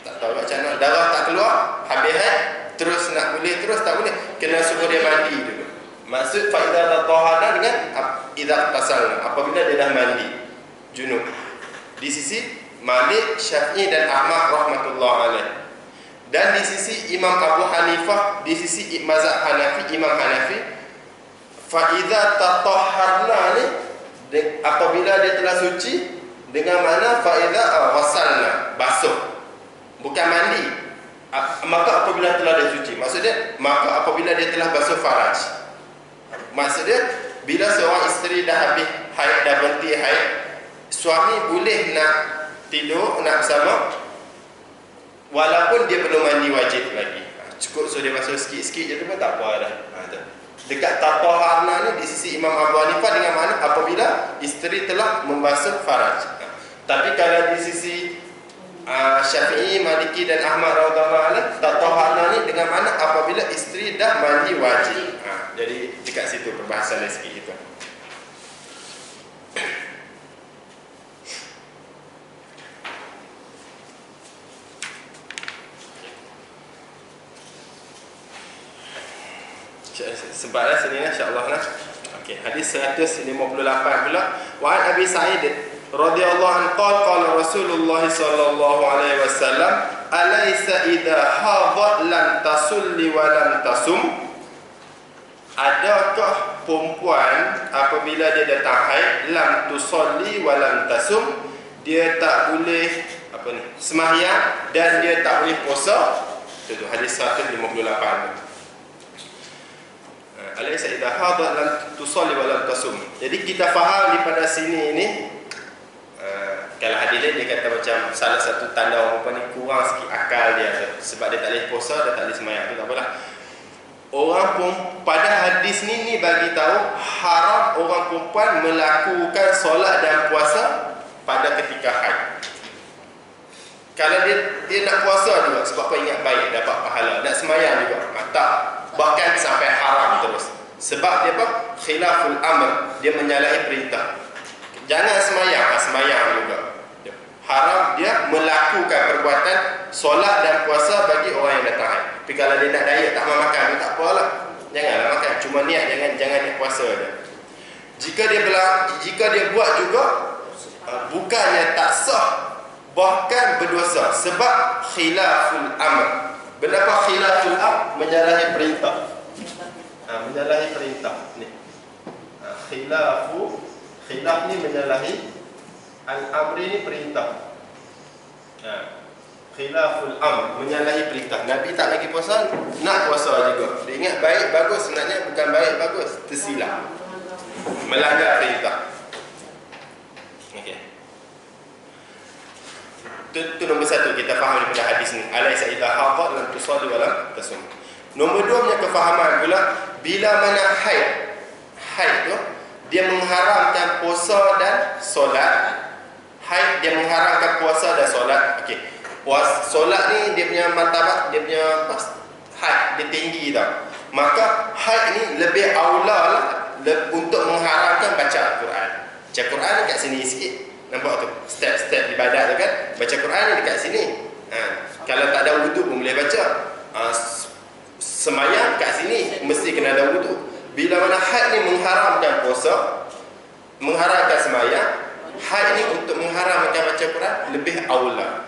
tak tahu macam mana, darah tak keluar, habis haid, terus nak boleh terus tak boleh, kena suruh dia mandi dulu. Maksud fa'idah tatahharna dengan idza tasalna, apabila dia dah mandi junub. Di sisi Malik, Syafi'i dan Ahmad rahmatullah alaih. Dan di sisi Imam Abu Hanifah, di sisi mazhab Hanafi, Imam Hanafi, fa'idah tatahharna ni apabila dia telah suci, dengan mana fa'idah ghasalna, basuh, bukan mandi. Maka apabila telah dia suci, maksudnya maka apabila dia telah basuh faraj. Maksudnya bila seorang isteri dah habis haid, dah berhenti haid, suami boleh nak tidur, nak bersama, walaupun dia belum mandi wajib lagi. Cukup so dia basuh sikit-sikit je tu pun tak apa dah. Dekat tatahharna ni di sisi Imam Abu Hanifah dengan mana apabila isteri telah membasuh faraj. Tapi kalau di sisi Syafi'i, Maliki dan Ahmad radhiyallahu anhu, tatahharna ni dengan mana apabila isteri dah mandi wajib. Jadi dekat situ perbahasan sikit itu. Sebablah sini insya-Allah lah. Okey, hadis 158 pula. Wa an Abi Sa'id radhiyallahu anhu qala Rasulullah sallallahu alaihi wasallam, alaysa idza hadat lam tasulli wa lam tasum. Adakah perempuan apabila dia datang haid, lam tusalli wa lam tasum, dia tak boleh sembahyang dan dia tak boleh puasa? Itu hadis 158. Alaysa idza hadat lam tusalli wa lam tasum. Jadi kita faham daripada sini ini, kalau hadis dia kata macam salah satu tanda orang perempuan ni kurang sikit akal dia, sebab dia tak boleh puasa, dia tak boleh sembahyang, tu tak apalah. Orang pun pada hadis ni bagi tahu haram orang perempuan melakukan solat dan puasa pada ketika haid. Kalau dia nak puasa juga sebab apa, ingat baik dapat pahala, nak sembahyang juga tak, bahkan sampai haram terus. Sebab dia apa? Khilaful amr, dia menyalahi perintah. Jangan sembahyang, sembahyang juga. Haram dia melakukan perbuatan solat dan puasa bagi orang yang datang haid. Tapi kalau dia nak diet, tak makan, tak apalah, janganlah makan, cuma niat, jangan niat puasa dia. Jika dia buat juga, bukannya tak sah, bahkan berdosa, sebab khilaful amr. Kenapa khilaful amr? Menyalahi perintah. Menyalahi perintah ni. Khilaf ni menyalahi, al-amri ni perintah. Khilaful amr, menyalahi perintah. Nabi tak lagi puasa, nak puasa juga. Dia ingat baik, bagus, sebenarnya bukan baik, bagus, tersilap, melanggar perintah. Okey. Itu nombor satu kita faham daripada hadis ni. Alaysa idza hadat lam tusalli wa lam tasum. Nombor 2 punya kefahaman pula, bila mana haid tu dia mengharamkan puasa dan solat. Haid dia mengharamkan puasa dan solat. Okey. Solat ni dia punya martabat, dia punya haid dia tinggi tau. Maka haid ni lebih aula lah untuk mengharamkan baca Al-Quran. Baca Quran dekat sini sikit. Nampak tu? Step-step ibadat tu kan. Baca Quran ni dekat sini. Kalau tak ada wudu pun boleh baca. Semayang kat sini mesti kena ada wudu. Bila mana haid ni mengharamkan puasa, mengharamkan semayang, haid ni untuk mengharamkan baca Quran lebih aula.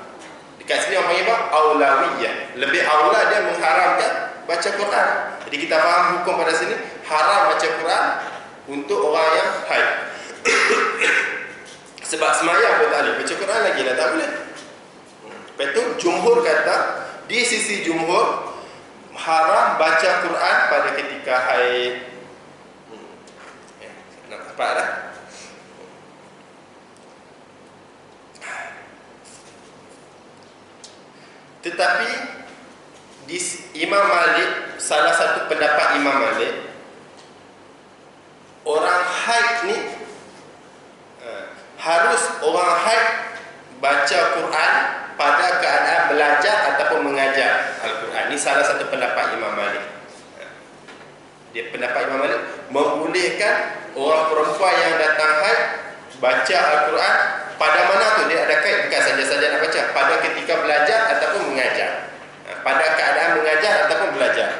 Dekat sini orang panggil apa? Aulawiyah. Lebih aula dia mengharamkan baca Quran. Jadi kita faham hukum pada sini, haram baca Quran untuk orang yang haid. Sebab semayang pun tak boleh, baca Quran lagi dah tak boleh. Lepas tu jumhur kata, di sisi jumhur haram baca Quran pada ketika haid. Nampak dah? Tetapi di Imam Malik, salah satu pendapat Imam Malik, orang haid ni harus orang haid baca Quran pada keadaan belajar ataupun mengajar Al-Quran. Ini salah satu pendapat Imam Malik. Dia pendapat Imam Malik membolehkan orang perempuan yang datang haid baca Al-Quran pada mana tu dia ada kait, bukan saja-saja nak baca, pada ketika belajar ataupun mengajar. Pada keadaan mengajar ataupun belajar.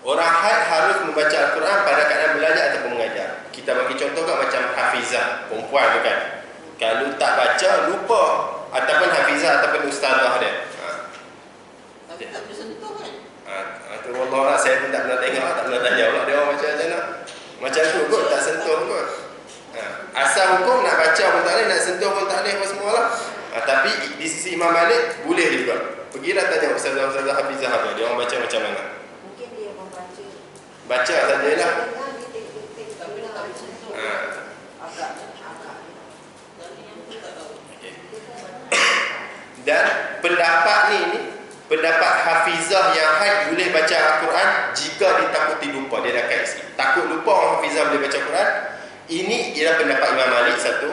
Orang haid harus membaca Al-Quran pada keadaan belajar ataupun mengajar. Kita bagi contoh kan macam hafizah, perempuan tu kan. Kalau tak baca, lupa. Ataupun hafizah ataupun ustazah dia. Tapi tak bersentuh kan? Itu Allah lah, saya pun tak pernah tengok, tak pernah tanya pula dia orang macam mana. Macam tu kot, tak sentuh kot. Asal hukum nak baca pun tak boleh, nak sentuh pun tak boleh, apa semua lah. Tapi di sisi Imam Malik, boleh juga. Pergilah tanya ustazah-ustazah hafizah apa, dia orang baca macam mana. Mungkin dia membaca. Baca sajalah. Tapi dia tak bersentuh. Agak. Dan pendapat ni pendapat hafizah yang haid boleh baca Al-Quran jika ditakuti lupa. Dia dah kait sikit. Takut lupa orang hafizah boleh baca Quran. Ini ialah pendapat Imam Malik satu.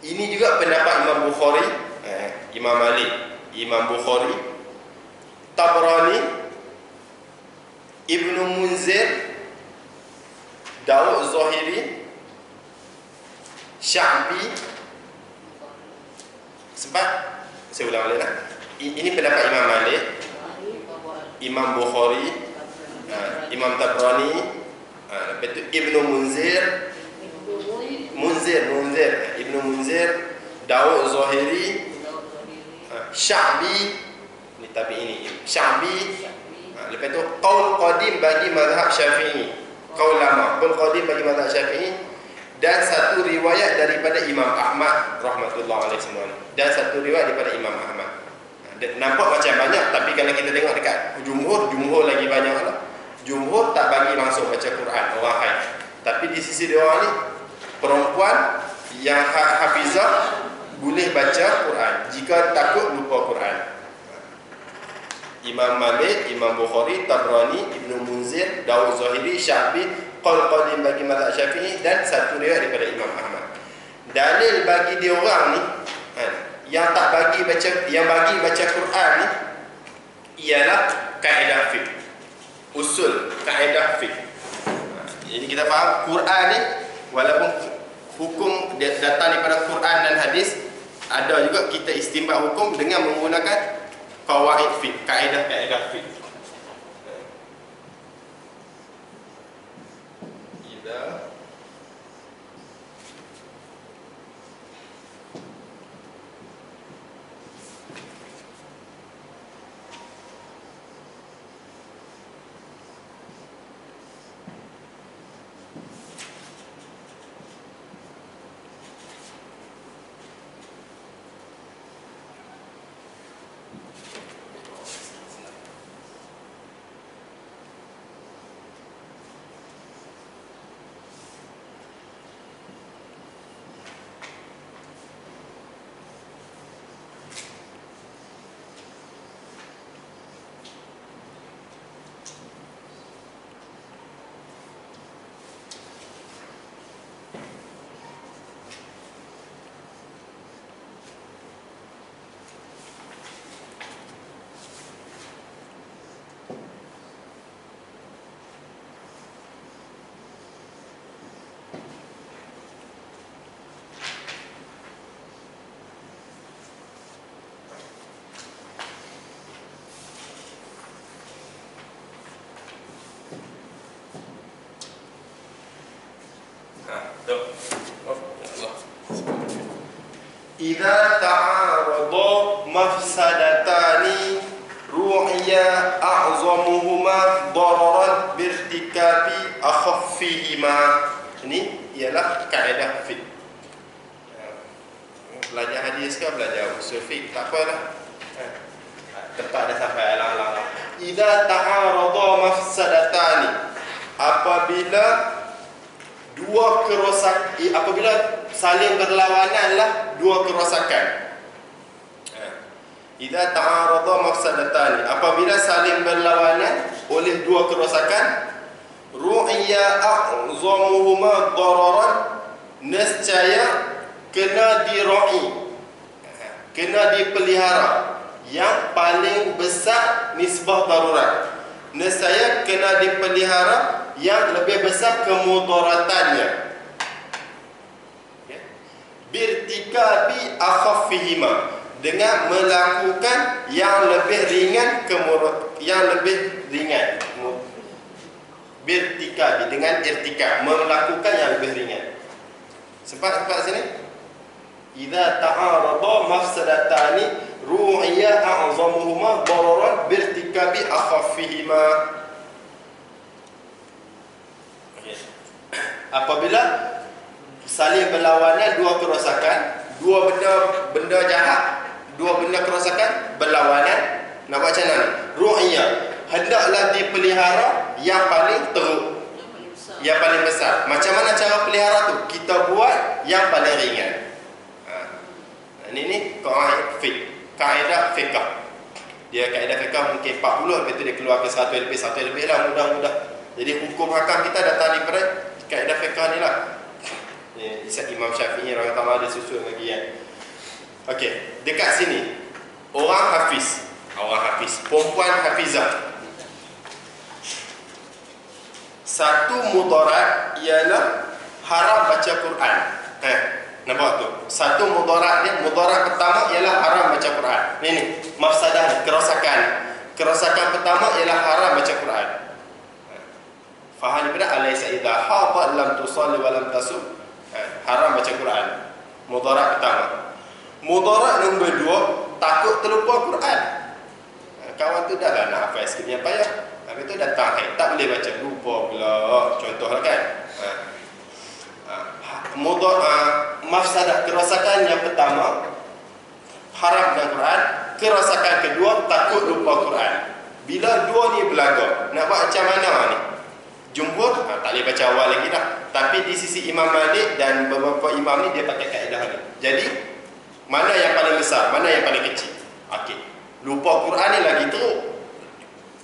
Ini juga pendapat Imam Bukhari, Imam Malik, Imam Bukhari, Tabrani, Ibnu Munzir, Daud Zahiri, Sya'bi. Sebab saya ulang balik lah. Ini pendapat Imam Malik, Imam Bukhari, Imam Tabrani, lepas tu Ibnu Munzir, Ibnu Munzir, Daud Zahiri, Sya'bi, ni tapi ini Sya'bi. Lepas tu qaul qadim bagi mazhab Syafi'i, qaul lama, qaul qadim bagi mazhab Syafi'i, dan satu riwayat daripada Imam Ahmad rahmatullah alaih semua ni, dan satu riwayat daripada Imam Ahmad. Nampak macam banyak, tapi kalau kita tengok dekat jumhur lagi banyak lah. Jumhur tak bagi langsung baca Quran orang haid. Tapi di sisi dia orang ni, perempuan yang hafizah boleh baca Quran jika takut lupa Quran. Imam Malik, Imam Bukhari, Tabrani, Ibnu Munzir, Daud Zahiri, Sya'bi, qaul qadim bagi mazhab Syafi'i, dan satu riwayat daripada Imam Ahmad. Dalil bagi dia orang ni yang tak bagi baca, yang bagi baca Quran ni ialah kaedah fiqh, usul kaedah fiqh. Jadi kita faham Quran ni walaupun hukum dia datang daripada Quran dan hadis, ada juga kita istinbat hukum dengan menggunakan qawaid fiqh, kaedah fiqh. a'zamuhuma dararan birtikabi akhaffihima. Ini ialah kaedah fiqh. Belajar hadis ke belajar usul fiqh tak apalah. Tempat dah sampai alang-alang. Idza ta'arada mafsadatani, apabila apabila saling berlawananlah dua kerosakan. Idza ta'arada mafsadatani, apabila saling berlawanan oleh dua kerosakan, ru'ya a'zamuhuma dararan, nescaya kena dira'i, kena dipelihara yang paling besar nisbah darurat. Nescaya kena dipelihara yang lebih besar kemudaratannya. Birtikabi akhaffihima, dengan melakukan yang lebih ringan birtikabi, dengan irtikab, melakukan yang lebih ringan. Sempat sini. Idza ta'arada mafsadatani ru'ya a'zamuhuma dararan birtikabi akhaffihima. Apabila saling berlawanan dua kerosakan, dua benda jahat, dua benda kerosakan berlawanan, nak buat macam mana? Ru'ya, hendaklah dipelihara yang paling teruk, yang paling besar. Macam mana cara pelihara tu? Kita buat yang paling ringan. Ini kaedah fiqh. Dia kaedah fiqh mungkin 40, lepas tu dia keluar ke 1 lebih lah, mudah-mudah. Jadi hukum hakam kita datang daripada kaedah fiqh ni lah. Imam Syafi'i rahimahullah dia susun lagi kan. Okey, dekat sini orang hafiz, perempuan hafizah. Satu mudarat ialah haram baca Quran. Nampak tu? Satu mudarat dia, mudarat pertama ialah haram baca Quran. Ni mafsadah, kerosakan. Kerosakan pertama ialah haram baca Quran. Faham daripada alaysa idza hadat lam tusalli wa lam tasum. Haram baca Quran. Mudarat pertama. Mudarat nombor 2, takut terlupa Quran. Kawan tu dah lah nak hafal sikit yang payah. Habis tu datang haid, tak boleh baca, lupa pula. Contohlah kan. Mafsadah, kerosakan yang pertama haram dengan Quran. Kerosakan kedua, takut lupa Quran. Bila dua ni berlaga, nak buat macam mana ni? Jumhur tak boleh baca awal lagi dah. Tapi di sisi Imam Malik dan beberapa imam ni dia pakai kaedah ni. Jadi mana yang paling besar, mana yang paling kecil? Okey, lupa Quran ni lagi teruk,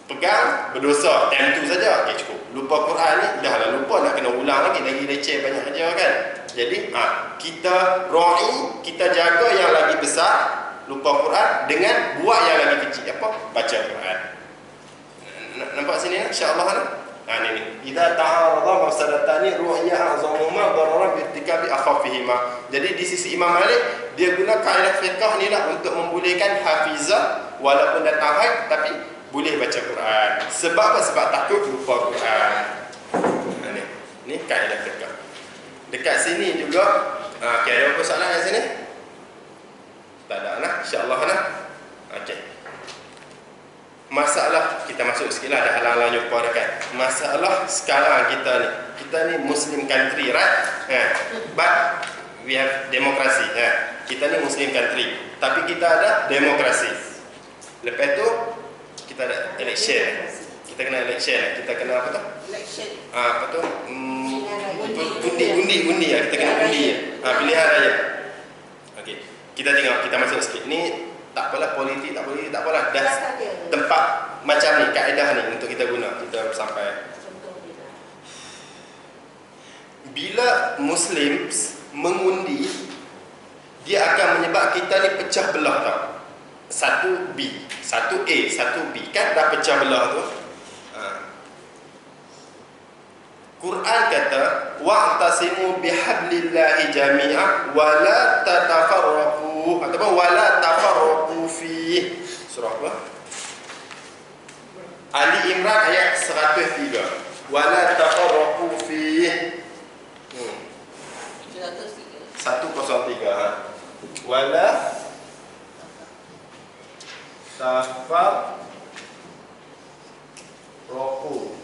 pegang berdosa, time tu saja. Okey, cukup. Lupa Quran ni dah lah lupa, nak kena ulang lagi leceh banyak aja kan. Jadi kita ra'i, kita jaga yang lagi besar, lupa Quran, dengan buat yang lagi kecil. Apa? Baca Quran. Nampak sini insya-Allah ni. Ini idza ta'arada mafsadatani ru'ya a'zamuhuma dararan birtikabi akhaffihima. Jadi di sisi Imam Malik dia guna kaedah fiqh ni lah untuk membolehkan hafizah walaupun datang haid tapi boleh baca Quran. Sebab apa? Sebab takut lupa Quran. Ni kaedah fiqh. Dekat sini juga ada apa soalan kat sini? Tak ada lah, insya-Allah lah. Okey. Masalah kita masuk sikitlah, dah halang-halang jumpa dekat. Masalah sekarang kita ni Muslim country, right? But we have demokrasi. Kita ni Muslim country, tapi kita ada demokrasi. Lepas tu kita ada election. Kita kena election. Kita kena apa tu? Election. Apa tu? Undi ya. Kita kena undi ya. Pilihan raya. Okey. Kita tengok, kita masuk sikit. Ni tak apalah, politik tak boleh, tak apalah. Dah tempat macam ni, kaedah ni untuk kita guna. Kita sampai bila Muslim mengundi, dia akan menyebab kita ni pecah belah tau. Satu B, satu A, satu B. Kan dah pecah belah tu. Quran kata wa'tasimu bihablillahi jami'an wa la tatafarraqu, ataupun wa la tafarraqu fi. Surah apa? Ali Imran ayat 103. Wa la tafarraqu fi 103. Wa la Roku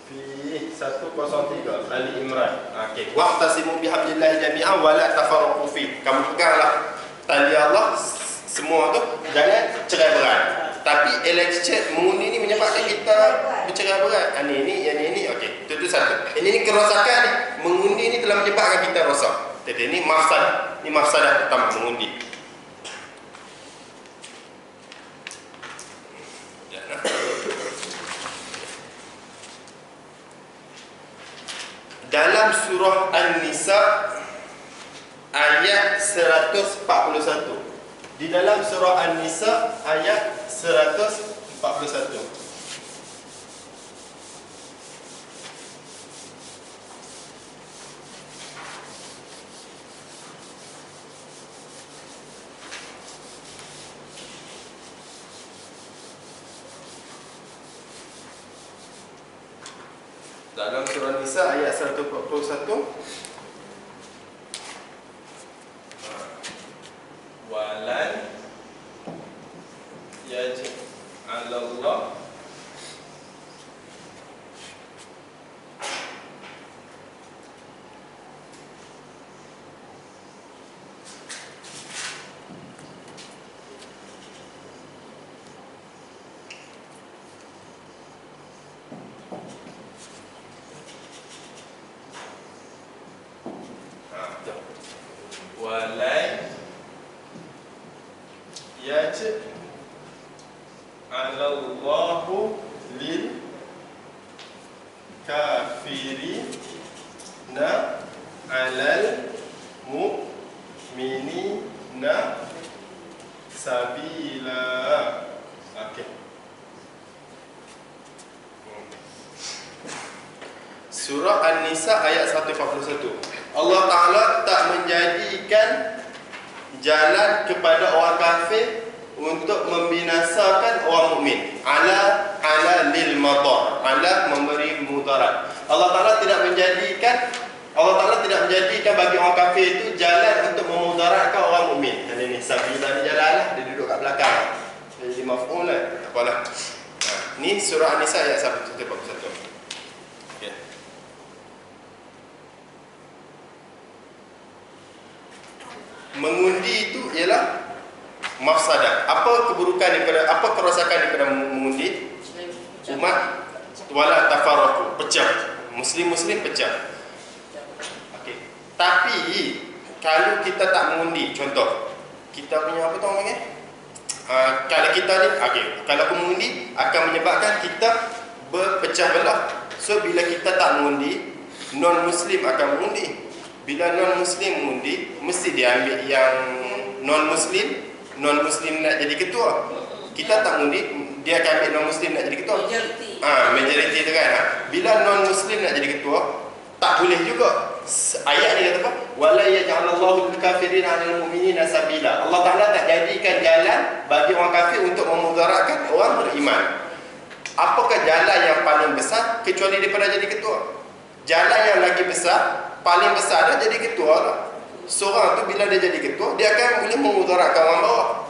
fi 103 Ali Imran. Okey. Wa'tasimu bihablillahi jami'an wa la tafarraqu fi. Kamu peganglah tali Allah semua tu, jangan cerai berai. Tapi election mengundi ni menyebabkan kita bercerai berai. Ini okey. Itu satu. Ini kerosakan ni. Mengundi ni telah menyebabkan kita rosak. Jadi ini mafsadah pertama mengundi. Dalam surah An-Nisa ayat 141. Di dalam surah An-Nisa ayat 141. Dalam surah Nisa ayat 141, walan yaj'alallah walai yaj'alallahu lil kafirina alal mu'minina sabila. Okey. Surah An-Nisa ayat 141. Allah Ta'ala tak menjadikan jalan kepada orang kafir untuk membinasakan orang mukmin. Ala lil madar, ala memberi mudarat. Allah Ta'ala tidak menjadikan bagi orang kafir itu jalan untuk memudaratkan orang mukmin. Dan ini sabila ni jalan lah, dia duduk kat belakang. Jadi maf'ul lah. Apalah. Ni surah An-Nisa ayat 141. Mengundi itu ialah mafsadah. Apa keburukan daripada, apa kerosakan daripada mengundi? Umat wala tafarraqu, pecah. Muslim pecah. Okey. Tapi kalau kita tak mengundi, contoh kita punya apa tu orang panggil? Kalau kita ni, okey, kalau aku mengundi akan menyebabkan kita berpecah belah. So bila kita tak mengundi, non muslim akan mengundi. Bila non-Muslim mengundi, mesti dia ambil yang non-Muslim nak jadi ketua. Kita tak mengundi, dia akan ambil non-Muslim nak jadi ketua. Majoriti tu kan. Bila non-Muslim nak jadi ketua, tak boleh juga. Ayat ni kata apa? Wala yaj'alallahu lil kafirin 'alal mu'minina sabila. Allah Ta'ala tak jadikan jalan bagi orang kafir untuk memudaratkan orang beriman. Apakah jalan yang paling besar kecuali daripada jadi ketua? Jalan yang lagi besar, paling besar dia jadi ketua lah. Seorang tu bila dia jadi ketua, dia akan boleh memudaratkan orang bawah.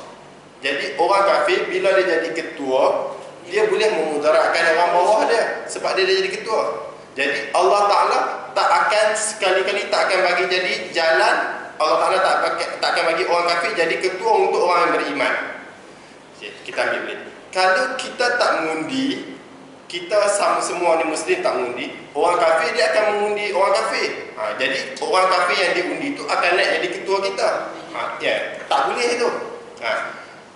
Jadi orang kafir bila dia jadi ketua, dia boleh memudaratkan orang bawah dia sebab dia jadi ketua. Jadi Allah Ta'ala tak akan sekali-kali tak akan bagi jadi jalan. Allah Ta'ala tak akan bagi orang kafir jadi ketua untuk orang yang beriman. Kita ambil balik. Kalau kita tak mengundi, kita sama semua ni Muslim tak mengundi, orang kafir dia akan mengundi orang kafir. Jadi orang kafir yang diundi itu akan naik jadi ketua kita. Tak boleh itu.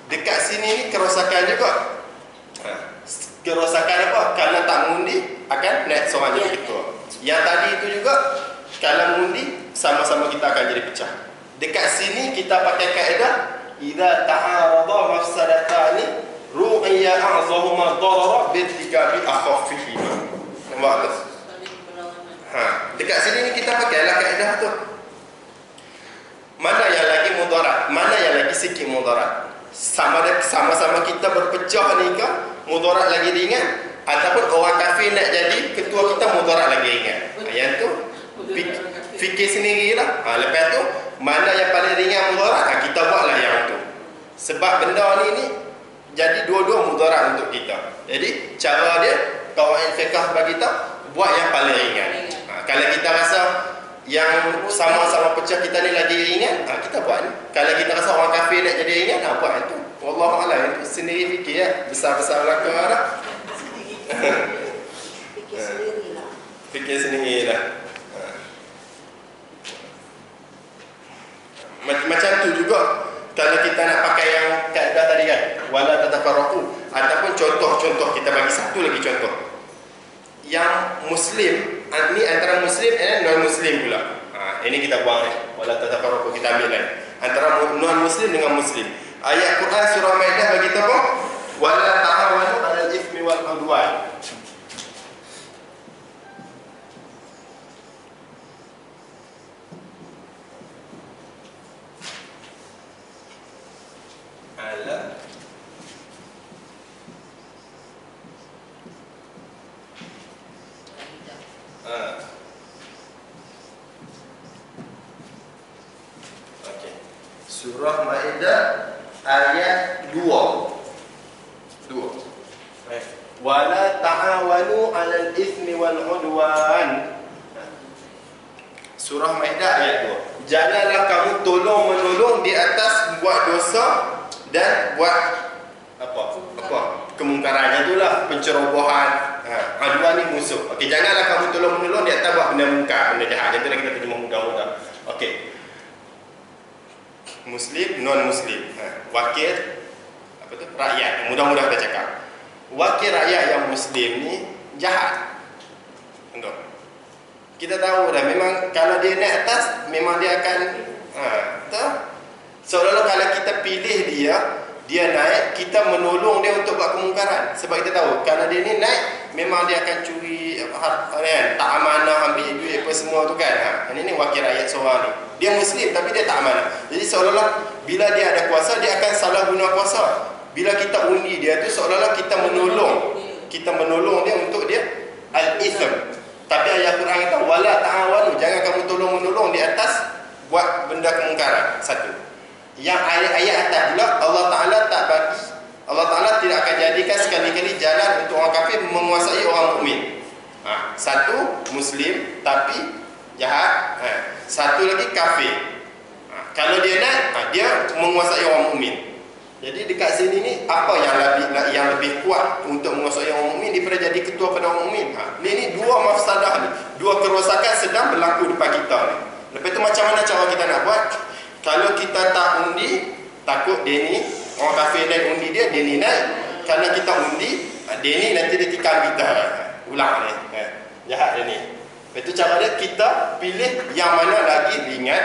Dekat sini ni kerosakan juga. Kerosakan apa? Kalau tak mengundi akan naik seorang jadi ketua. Yang tadi itu juga kalau mengundi sama-sama kita akan jadi pecah. Dekat sini kita pakai kaedah idza ta'arada mafsadatani ru'ya a'zahuma darara bitikabi akhafihima. Nampak tak? Dekat sini ni kita pakailah kaedah tu. Mana yang lagi mudarat, mana yang lagi sikit mudarat. Sama-sama kita berpecah ni ke mudarat lagi ringan, ataupun orang kafir nak jadi ketua kita mudarat lagi ringan. Yang tu fikir sendirilah. Lepas tu mana yang paling ringan mudarat, kita buatlah yang tu. Sebab benda ni Jadi dua-dua mudarat untuk kita. Jadi cara dia, kawan fiqh bagi kita, buat yang paling ringan. Kalau kita rasa yang sama-sama pecah kita ni lagi ringan, kita buat ni. Kalau kita rasa orang kafir nak jadi ringan, buat itu. Wallahualam, itu sendiri fikir ya. Besar-besar belakang lah. Fikir sendirilah. Fikir sendirilah. Macam tu juga kalau kita nak pakai yang kaedah tadi kan, wala tatafarraqu, ataupun contoh-contoh, kita bagi satu lagi contoh. Yang muslim, ni antara muslim dan non muslim pula. Ini kita buang ni. Wala tatafarraqu, kita ambil lain. Antara non muslim dengan muslim. Ayat Quran surah Maidah bagi kita apa? Wala ta'awanu 'alal itsmi wal 'udwan. Surah Maidah ayat 2. Wala ta'awanu 'alal itsmi wal 'udwan. Surah Maidah ayat 2. Janganlah kamu tolong-menolong di atas buat dosa dan buat apa? Kemungkaran, itulah pencerobohan. Aduan ni musuh. Okey, janganlah kamu tolong-menolong di atas buat benda mungkar, benda jahat. Itulah kita terjemah mudah-mudah. Okey. Muslim, non-muslim. Wakil apa tu? Rakyat. Mudah-mudah kita cakap. Wakil rakyat yang muslim ni jahat. Betul. Kita tahu dah, memang kalau dia naik atas, memang dia akan betul? Seolah-olah kalau kita pilih dia naik, kita menolong dia untuk buat kemungkaran. Sebab kita tahu kalau dia ni naik, memang dia akan curi tak amanah, ambil duit apa semua tu kan. Ini wakil rakyat seorang ni. Dia muslim tapi dia tak amanah. Jadi seolah-olah bila dia ada kuasa, dia akan salah guna kuasa. Bila kita undi dia tu, seolah-olah kita menolong dia untuk dia al-ithm. Tapi ayat Quran kata wala ta'awanu, jangan kamu tolong-menolong di atas buat benda kemungkaran. Satu. Yang ayat atas pula Allah Ta'ala tak bagi, Allah Ta'ala tidak akan jadikan sekali-kali jalan untuk orang kafir menguasai orang mukmin. Satu muslim tapi jahat, satu lagi kafir. Kalau dia nak, dia menguasai orang mukmin. Jadi dekat sini ni apa yang lebih kuat untuk menguasai orang mukmin daripada jadi ketua pada orang mukmin? Ini dua mafsadah ni, dua kerosakan sedang berlaku depan kita ni. Lepas tu macam mana cara kita nak buat? Kalau kita tak undi, takut dia ni orang kafir naik undi dia ni naik. Kalau kita undi, dia ni nanti dia tikam kita. Ulang ni. Jahat dia ni. Lepas tu cara dia, kita pilih yang mana lagi ringan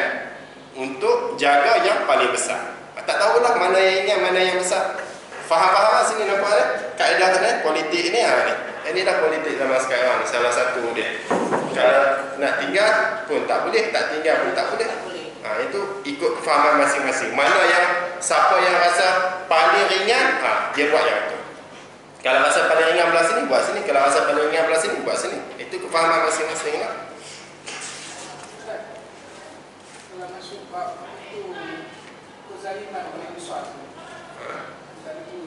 untuk jaga yang paling besar. Tak tahulah mana yang ringan, mana yang besar. Faham-faham sini nampak ni? Kaedah ni, politik ni ni. Ini dah politik zaman sekarang ni, salah satu dia. Kalau nak tinggal pun tak boleh, tak tinggal pun tak boleh. Itu ikut kefahaman masing-masing. Mana yang, siapa yang rasa paling ringan, dia buat yang itu. Kalau rasa paling ringan belah sini, buat sini. Kalau rasa paling ringan belah sini, buat sini. Itu kefahaman masing-masing lah. Kalau masuk bab itu kezaliman oleh besar, satu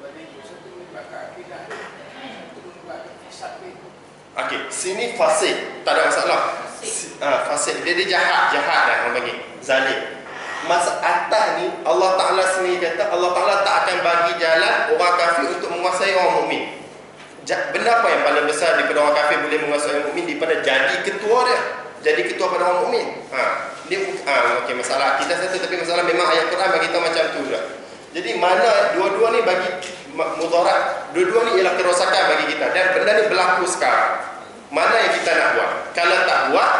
bagi satu menyebabkan akidah, itu menyebabkan fasad itu. Okey, sini fasik, tak ada masalah. Fasik, dia jahat dah orang bagi, zalim. Masa atas ni Allah Ta'ala sendiri kata Allah Ta'ala tak akan bagi jalan orang kafir untuk menguasai orang mukmin. Benda apa yang paling besar daripada orang kafir boleh menguasai orang mukmin daripada jadi ketua dia, jadi ketua pada orang mukmin? Okey, masalah kita satu, tapi masalah memang ayat Quran bagi kita macam tu juga. Jadi mana dua-dua ni bagi mudarat, dua-dua ni ialah kerosakan bagi kita, dan benda ni berlaku sekarang. Mana yang kita nak buat? Kalau tak buat,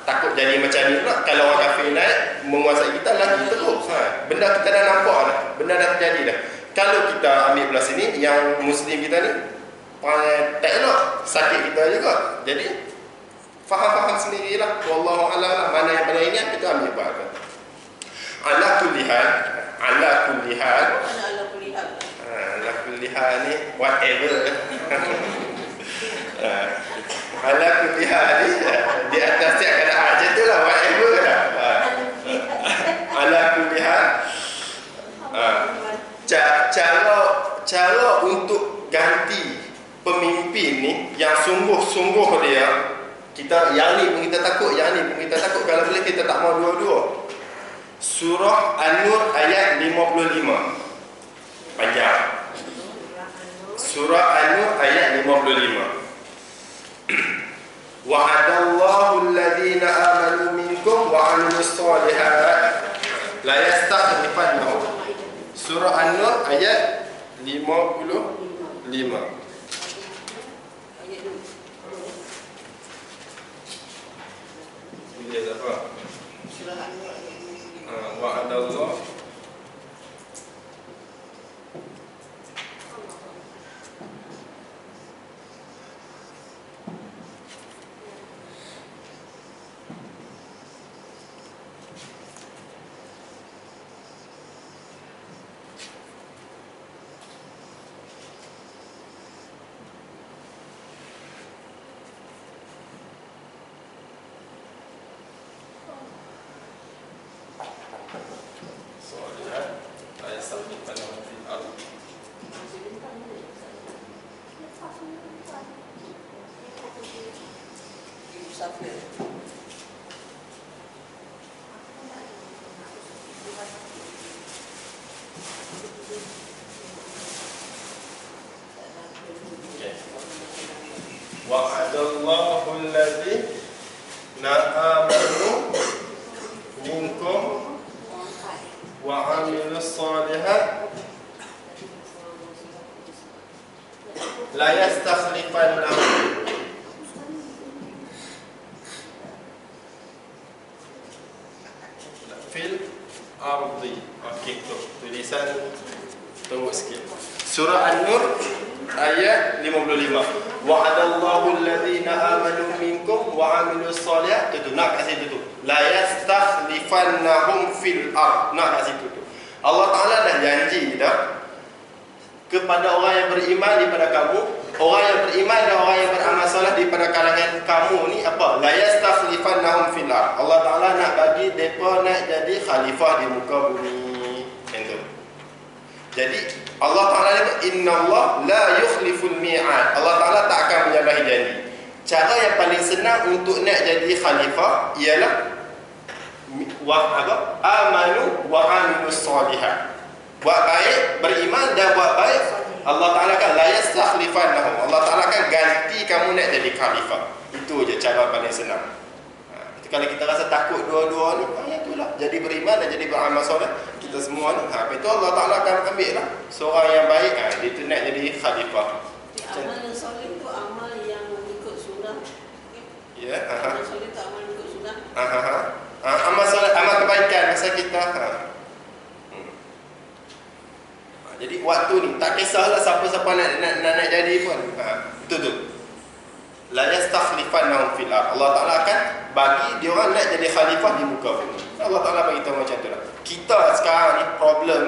takut jadi macam ni pula. Kalau orang kafir naik menguasai kita lagi terus. Benda kita dah nampak dah, benda dah terjadi dah. Kalau kita ambil belah sini, yang muslim kita ni tak elok, sakit kita juga. Jadi faham-faham sendirilah. Wallahu a'lam lah, mana yang paling ringan kita ambil buat. Ala kulli hal Mana ala kulli hal ni whatever. Ala kulli hal ni di atas tiap keadaan je tu lah, whatever lah. Ala kulli hal cara untuk ganti pemimpin ni yang sungguh-sungguh dia, kita yang ni pun kita takut, yang ni pun kita takut, kalau boleh kita tak mau dua-dua. Surah An-Nur ayat 55. Panjang. Surah An-Nur ayat 55. Wa'adallahu alladhina amanu minkum wa 'amilus shalihat la yastakhlifannahum. Surah An-Nur ayat 55. Bila apa? Surah An-Nur ayat 55. Wa'adallahu Musafir. Wa'adallahu alladhina amanu minkum wa 'amilus shalihat la yastakhlifannahum fil ardi. Okey, tulisan tunggu sikit. Surah An-Nur ayat 55. Wa'adallahu alladhina amanu minkum wa 'amilus shalihat. Itu nak kat situ tu. La yastakhlifannahum fil ard. Nak kat situ tu. Allah Taala dah janji dah kepada orang yang beriman daripada kamu, orang yang beriman dan orang yang beramal soleh daripada kalangan kamu ni apa? La yastakhlifannahum fil ard. Allah Taala nak bagi depa nak jadi khalifah di muka bumi. Itu. Jadi Allah Taala ni innallaha la yukhliful mi'ad. Allah Taala tak akan menyalahi janji. Cara yang paling senang untuk nak jadi khalifah ialah amanu wa amilus shalihat. Buat baik, beriman dan buat baik. Allah Taala kan la yastakhlifannahum. Allah Taala kan ganti kamu nak jadi khalifah. Itu je cara paling senang. Itu kalau kita rasa takut dua-dua ni, itulah. Jadi beriman dan jadi beramal soleh kita semua ni. Itu Allah Taala akan ambil lah seorang yang baik, dia tu nak jadi khalifah. Amal yang soleh itu amal yang mengikut sunnah. Ya, Amal soleh itu amal mengikut sunnah. Amal soleh, amal kebaikan masa kita. Jadi waktu ni tak kisahlah siapa-siapa nak jadi pun. Itu tu. La yastakhlifannahum fil ard. Allah Taala akan bagi dia orang nak jadi khalifah di muka bumi. Allah Taala bagi tahu macam tu lah. Kita sekarang ni problem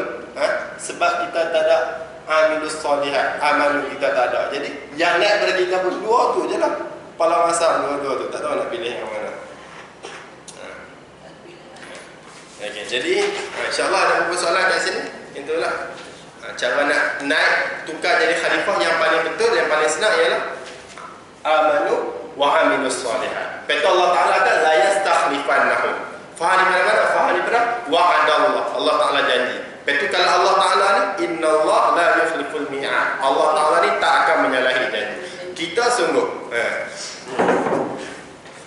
sebab kita tak ada amilus shalihat, amal kita tak ada. Jadi yang nak pada kita pun dua tu je lah. Kepala masa dua-dua tu, tak tahu nak pilih yang mana. Okey, jadi insya-Allah ada beberapa soalan kat sini. Itulah cara nak naik tukar jadi khalifah yang paling betul, yang paling senang ialah amanu wa amilus shalihat. Kata Allah Taala kan la yastakhlifannahum. Faham di mana-mana? Faham di mana? Wa'adallah. Allah Taala janji. Betul kalau Allah Taala ni innallaha la yukhliful mi'ad. Allah Taala ni tak akan menyalahi janji. Kita sungguh.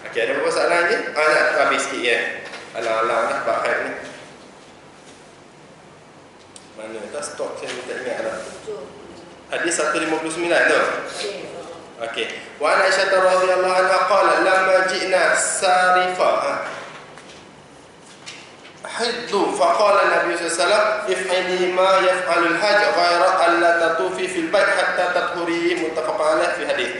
Okey, ada apa soalan lagi? Nak habis sikit ya. Alang-alang dah bahar ni. Mana dah stok saya tak ingat dah. Hadis 159 tu. Okey. Wa an Aisyah radhiyallahu anha qala lamma ji'na sarifa hiddu faqala Nabi sallallahu alaihi wasallam if'ali ma yaf'alul hajj ghaira alla tatufi fil bait hatta tathuri, muttafaq alaih fi hadis.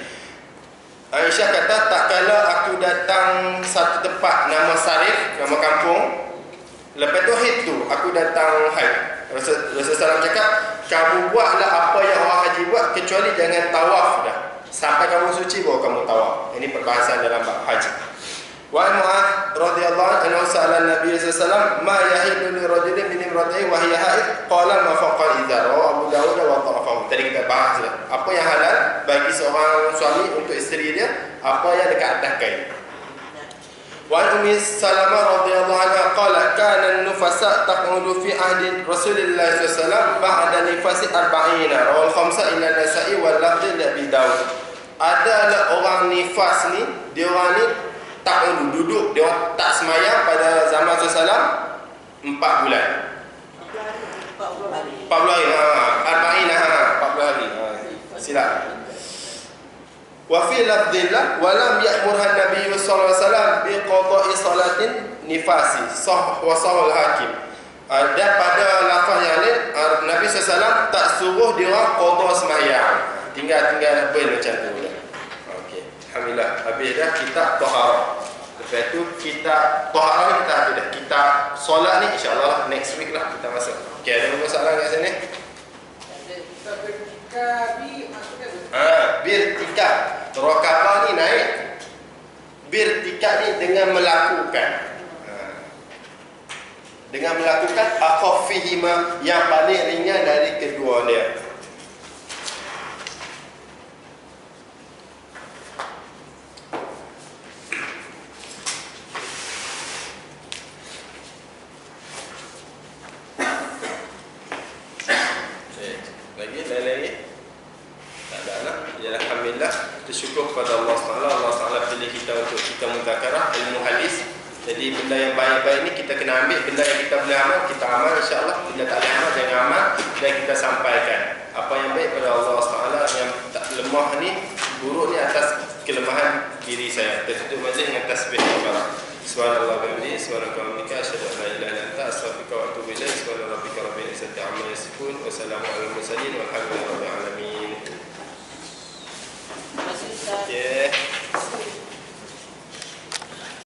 Aisyah kata tak kala aku datang satu tempat nama Sarif, nama kampung, lepas tu hiddu aku datang haid. Rasulullah cakap kamu buatlah apa yang orang haji buat kecuali jangan tawaf dah. Sampai kamu suci baru kamu tawaf. Ini perbahasan dalam bab haji. Wa Mu'adz radhiyallahu anhu sa'ala Nabi sallallahu alaihi wasallam ma yahillu li rajulin min imra'atihi wa hiya haid qala ma faqa idza rawahu Abu Dawud wa dha'afahu. Jadi kita bahas lah. Apa yang halal bagi seorang suami untuk isteri dia, apa yang dekat atas kain. Wa Ummi Salamah radhiyallahu anha qalat kana an-nufasa taqudu fi ahdi Rasulillah sallallahu alaihi wasallam ba'da nifasi 40 rawal khamsa ila Nasa'i wal lafzi Abi Daud. Ada orang nifas ni, dia orang ni tak duduk, dia orang tak semayang pada zaman Rasulullah 4 bulan. 40 hari. 40 hari, 40 hari. Silap. Wa fi lafdillah wa lam ya'murha an-nabiy sallallahu alaihi wasallam bi qada'i salatin nifasi sah wa sahul hakim. Dan pada lafaz yang lain Nabi SAW tak suruh dia orang qada sembahyang. Tinggal bel macam tu je. Okey. Alhamdulillah habis dah kitab taharah. Lepas tu kitab taharah kita habis dah. Kitab solat ni insya-Allah next week lah kita masuk. Okey, ada masalah kat sini? Kita berkabi maksudnya Birtikab. Rokabah ni naik. Birtikab ni dengan melakukan. Dengan melakukan akhafihima yang paling ringan dari kedua dia. Lagi? Tak ada lah. Ya, alhamdulillah. Kita syukur kepada Allah SWT. Allah SWT pilih kita untuk kita muzakarah ilmu hadis. Jadi benda yang baik-baik ni kita kena ambil. Benda yang kita boleh amal, kita amal insya-Allah. Benda tak boleh amal, jangan amal. Dan kita sampaikan apa yang baik pada Allah SWT. Yang tak lemah ni, buruk ni atas kelemahan diri saya. Tertutup majlis dengan tasbih kafarah. Subhanallah wa bihamdihi, subhanaka wa bihamdika, asyhadu an la ilaha illa anta, astaghfiruka wa atubu ilaik. Subhana rabbika rabbil izzati amma yasifun, wa salamun alal mursalin, walhamdulillahi rabbil alamin.